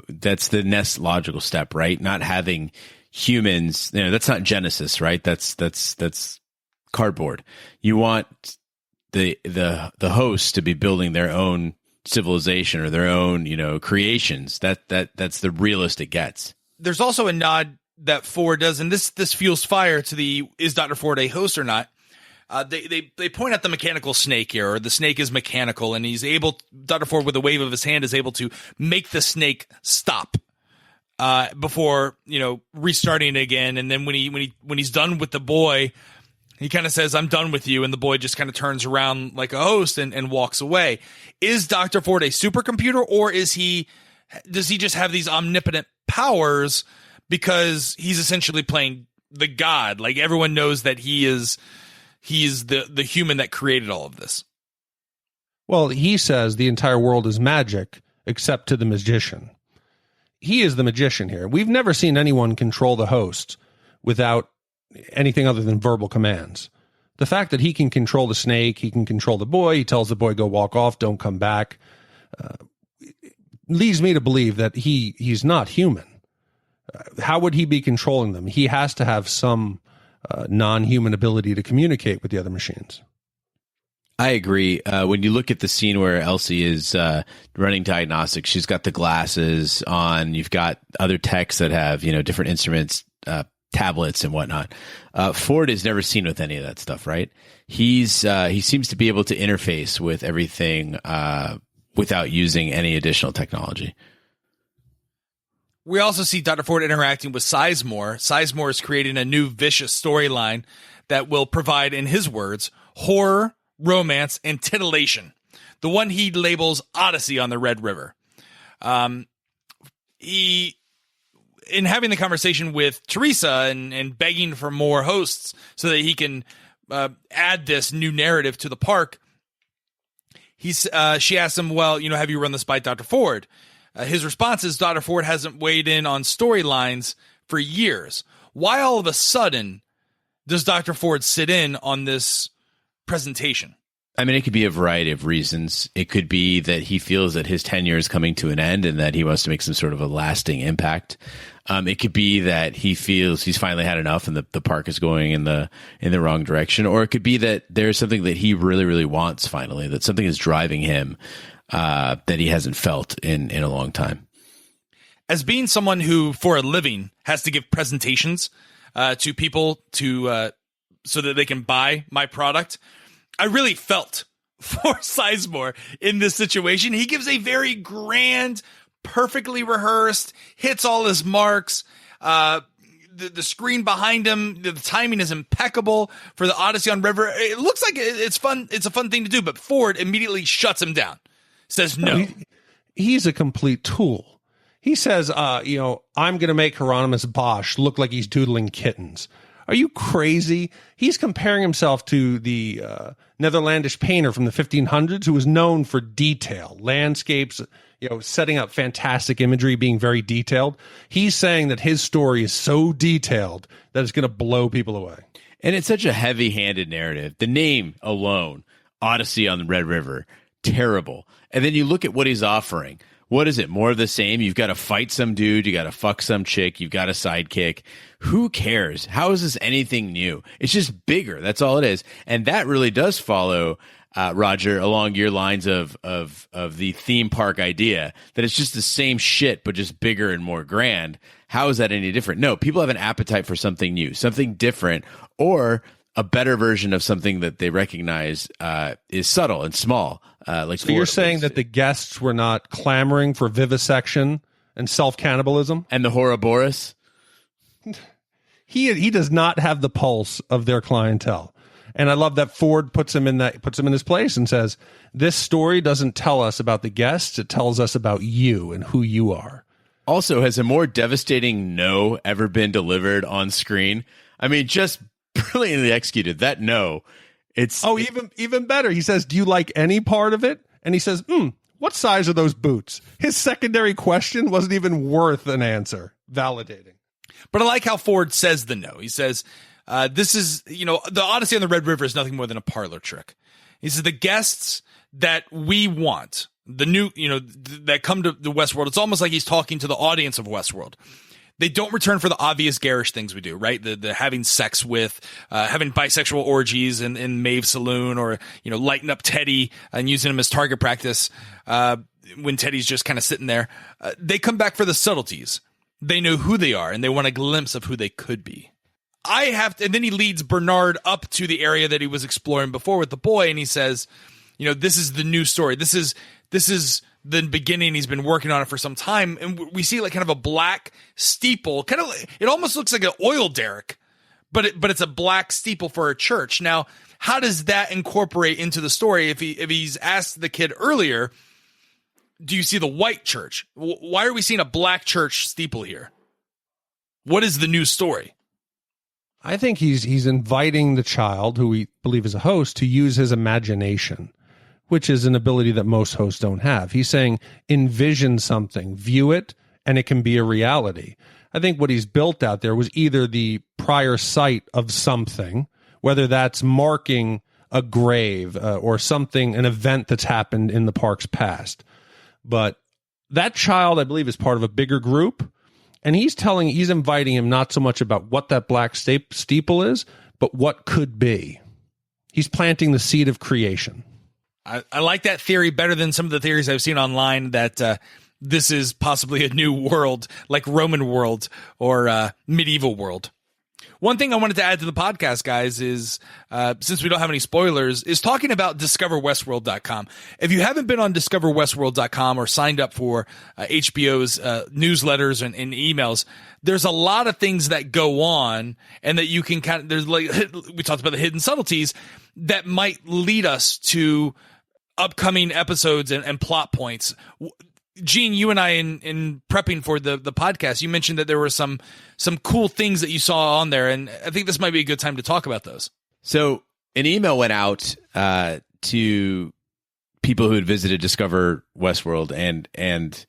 that's the next logical step, right? Not having humans, that's not Genesis, right? That's cardboard. You want the host to be building their own civilization or their own, creations. That's the realest it gets. There's also a nod that Ford does, and this fuels fire to the, is Dr. Ford a host or not? They point at the mechanical snake here, or the snake is mechanical, and Dr. Ford with a wave of his hand is able to make the snake stop before, restarting it again. And then when he's done with the boy, he kind of says, I'm done with you. And the boy just kind of turns around like a host and walks away. Is Dr. Ford a supercomputer, or does he just have these omnipotent powers because he's essentially playing the god? Like, everyone knows that he's the human that created all of this. Well, he says the entire world is magic except to the magician. He is the magician here. We've never seen anyone control the host without anything other than verbal commands. The fact that he can control the snake, he can control the boy, he tells the boy, go walk off, don't come back, leads me to believe that he's not human. How would he be controlling them? He has to have some non-human ability to communicate with the other machines. I agree. When you look at the scene where Elsie is running diagnostics, she's got the glasses on. You've got other techs that have, different instruments, tablets and whatnot. Ford is never seen with any of that stuff, right? He seems to be able to interface with everything without using any additional technology. We also see Dr. Ford interacting with Sizemore. Sizemore is creating a new vicious storyline that will provide, in his words, horror, romance, and titillation. The one he labels Odyssey on the Red River. In having the conversation with Teresa and begging for more hosts so that he can add this new narrative to the park, she asks him, well, have you run this by Dr. Ford? His response is Dr. Ford hasn't weighed in on storylines for years. Why all of a sudden does Dr. Ford sit in on this presentation? I mean, it could be a variety of reasons. It could be that he feels that his tenure is coming to an end and that he wants to make some sort of a lasting impact. It could be that he feels he's finally had enough and the park is going in the wrong direction. Or it could be that there's something that he really, really wants finally, that something is driving him that he hasn't felt in a long time. As being someone who, for a living, has to give presentations to people so that they can buy my product, I really felt for Sizemore in this situation. He gives a very grand, perfectly rehearsed, hits all his marks. The screen behind him, the timing is impeccable for the Odyssey on River. It looks like it's fun. It's a fun thing to do, but Ford immediately shuts him down. Says no. He's a complete tool. He says, I'm going to make Hieronymus Bosch look like he's doodling kittens. Are you crazy? He's comparing himself to the Netherlandish painter from the 1500s who was known for detail, landscapes, setting up fantastic imagery, being very detailed. He's saying that his story is so detailed that it's going to blow people away. And it's such a heavy-handed narrative. The name alone, Odyssey on the Red River, terrible. And then you look at what he's offering. What is it? More of the same? You've got to fight some dude. You got to fuck some chick. You've got a sidekick. Who cares? How is this anything new? It's just bigger. That's all it is. And that really does follow, Roger, along your lines of the theme park idea, that it's just the same shit, but just bigger and more grand. How is that any different? No, people have an appetite for something new, something different, or a better version of something that they recognize is subtle and small. So you're saying that the guests were not clamoring for vivisection and self-cannibalism? And the Ouroboros? He does not have the pulse of their clientele. And I love that Ford puts him in his place and says, this story doesn't tell us about the guests, it tells us about you and who you are. Also, has a more devastating no ever been delivered on screen? I mean, just brilliantly executed. That no. Even better. He says, do you like any part of it? And he says, what size are those boots? His secondary question wasn't even worth an answer. Validating. But I like how Ford says the no. He says, this is, the Odyssey on the Red River is nothing more than a parlor trick. He says the guests that we want, the new, that come to the Westworld, it's almost like he's talking to the audience of Westworld. They don't return for the obvious garish things we do, right? The having sex with, having bisexual orgies in Maeve's saloon, or, lighting up Teddy and using him as target practice when Teddy's just kind of sitting there. They come back for the subtleties. They know who they are, and they want a glimpse of who they could be. And then he leads Bernard up to the area that he was exploring before with the boy, and he says, this is the new story. This is the beginning. He's been working on it for some time, and we see like kind of a black steeple, it almost looks like an oil derrick, but it's a black steeple for a church. Now, how does that incorporate into the story? If he's asked the kid earlier, do you see the white church? Why are we seeing a black church steeple here? What is the new story? I think he's inviting the child, who we believe is a host, to use his imagination, which is an ability that most hosts don't have. He's saying, envision something, view it, and it can be a reality. I think what he's built out there was either the prior sight of something, whether that's marking a grave or something, an event that's happened in the park's past. But that child, I believe, is part of a bigger group. And he's inviting him not so much about what that black steeple is, but what could be. He's planting the seed of creation. I like that theory better than some of the theories I've seen online that this is possibly a new world, like Roman world or medieval world. One thing I wanted to add to the podcast, guys, is since we don't have any spoilers, is talking about discoverwestworld.com. If you haven't been on discoverwestworld.com or signed up for HBO's newsletters and emails, there's a lot of things that go on, and that you can there's like, we talked about the hidden subtleties that might lead us to upcoming episodes and plot points. Gene, you and I, in prepping for the podcast, you mentioned that there were some cool things that you saw on there, and I think this might be a good time to talk about those. So an email went out to people who had visited Discover Westworld, and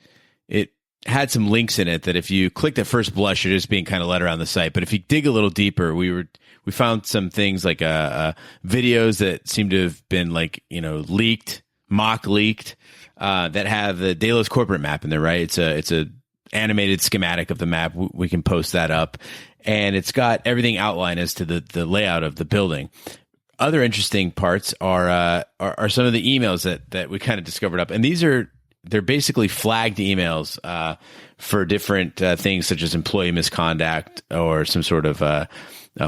it had some links in it that if you clicked at first blush, you're just being kind of led around the site. But if you dig a little deeper, we found some things like videos that seem to have been leaked, mock leaked. That have the Delos corporate map in there, right? It's a animated schematic of the map. We can post that up, and it's got everything outlined as to the layout of the building. Other interesting parts are some of the emails that we kind of discovered up, and they're basically flagged emails for different things such as employee misconduct or some sort of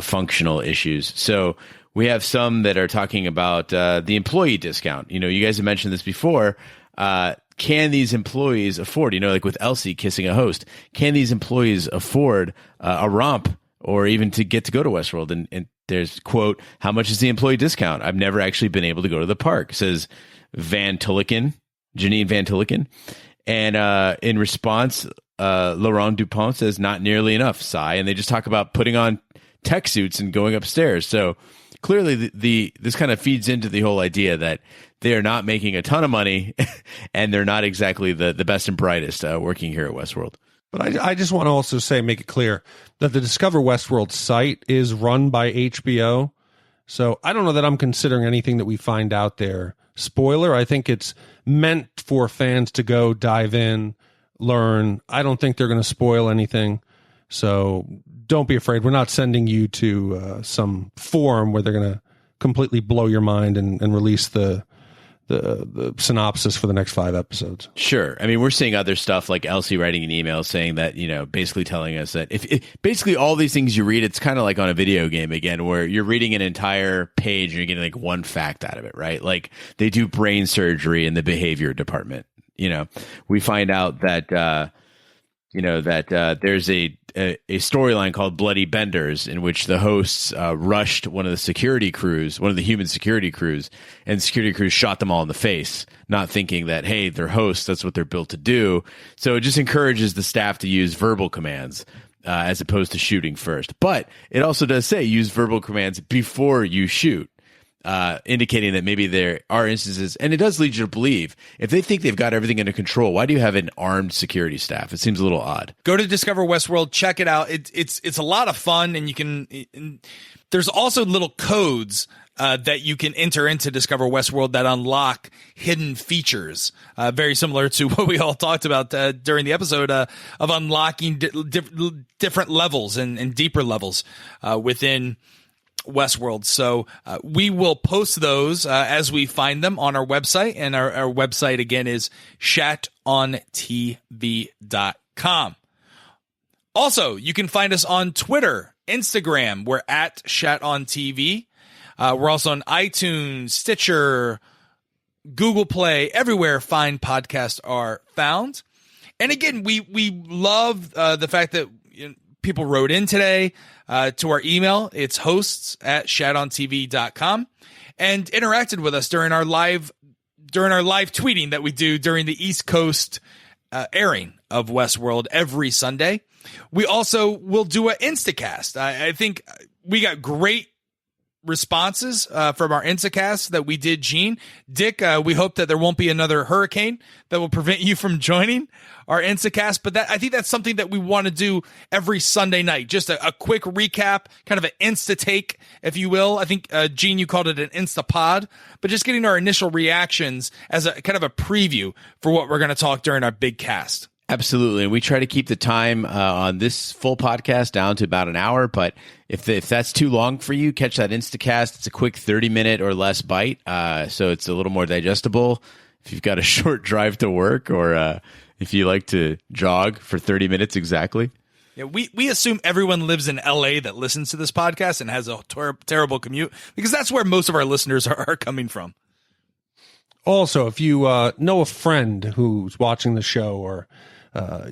functional issues. So we have some that are talking about the employee discount. You guys have mentioned this before. Can these employees afford, like with Elsie kissing a host, can these employees afford a romp or even to get to go to Westworld? And there's, quote, how much is the employee discount? I've never actually been able to go to the park, says Janine Van Tulliken. And in response, Laurent Dupont says, not nearly enough, sigh. And they just talk about putting on tech suits and going upstairs. So clearly this kind of feeds into the whole idea that they are not making a ton of money and they're not exactly the best and brightest working here at Westworld. But I just want to also make it clear that the Discover Westworld site is run by HBO. So I don't know that I'm considering anything that we find out there spoiler. I think it's meant for fans to go dive in, learn. I don't think they're going to spoil anything. So don't be afraid. We're not sending you to some forum where they're going to completely blow your mind and release the synopsis for the next 5 episodes. Sure. I mean, we're seeing other stuff like Elsie writing an email saying that, basically telling us that if basically all these things you read, it's kind of like on a video game again, where you're reading an entire page and you're getting like one fact out of it, right? Like they do brain surgery in the behavior department. We find out that, there's a storyline called Bloody Benders in which the hosts rushed one of the human security crews, and the security crews shot them all in the face, not thinking that, hey, they're hosts, that's what they're built to do. So it just encourages the staff to use verbal commands as opposed to shooting first. But it also does say use verbal commands before you shoot. Indicating that maybe there are instances, and it does lead you to believe, if they think they've got everything under control, why do you have an armed security staff? It seems a little odd. Go to Discover Westworld, check it out. It's a lot of fun, and there's also little codes that you can enter into Discover Westworld that unlock hidden features, very similar to what we all talked about during the episode of unlocking different levels and deeper levels within Westworld. So we will post those as we find them on our website, and our website again is shatontv.com. Also, you can find us on Twitter, Instagram. We're at shatontv. We're also on iTunes, Stitcher, Google Play, everywhere fine podcasts are found. And again, we love the fact that people wrote in today to our email. It's hosts@shatontv.com, and interacted with us during our live tweeting that we do during the East Coast airing of Westworld every Sunday. We also will do an Instacast. I think we got great responses from our Instacast that we did, Gene. Dick, we hope that there won't be another hurricane that will prevent you from joining our Instacast, but I think that's something that we want to do every Sunday night. Just a quick recap, kind of an Insta take, if you will. I think, Gene, you called it an Insta pod, but just getting our initial reactions as a kind of a preview for what we're going to talk during our big cast. Absolutely. And we try to keep the time on this full podcast down to about an hour. But if that's too long for you, catch that Instacast. It's a quick 30-minute or less bite. So it's a little more digestible if you've got a short drive to work, or if you like to jog for 30 minutes exactly. Yeah, we assume everyone lives in LA that listens to this podcast and has a terrible commute, because that's where most of our listeners are coming from. Also, if you know a friend who's watching the show, or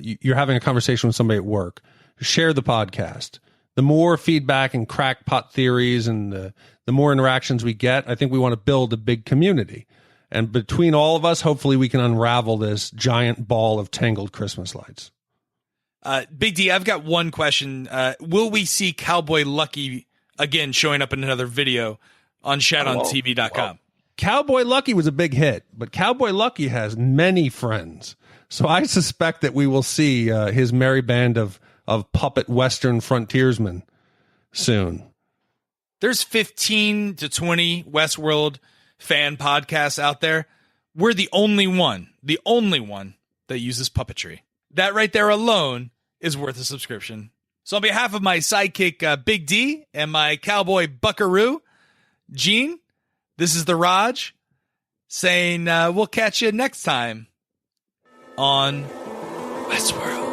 you're having a conversation with somebody at work, share the podcast. The more feedback and crackpot theories and the more interactions we get, I think we want to build a big community. And between all of us, hopefully we can unravel this giant ball of tangled Christmas lights. Big D, I've got one question. Will we see Cowboy Lucky again showing up in another video on shatontv.com? Cowboy Lucky was a big hit, but Cowboy Lucky has many friends. So I suspect that we will see his merry band of puppet Western frontiersmen soon. There's 15 to 20 Westworld fan podcasts out there. We're the only one that uses puppetry. That right there alone is worth a subscription. So on behalf of my sidekick, Big D, and my cowboy buckaroo, Gene, this is the Raj saying we'll catch you next time on Westworld.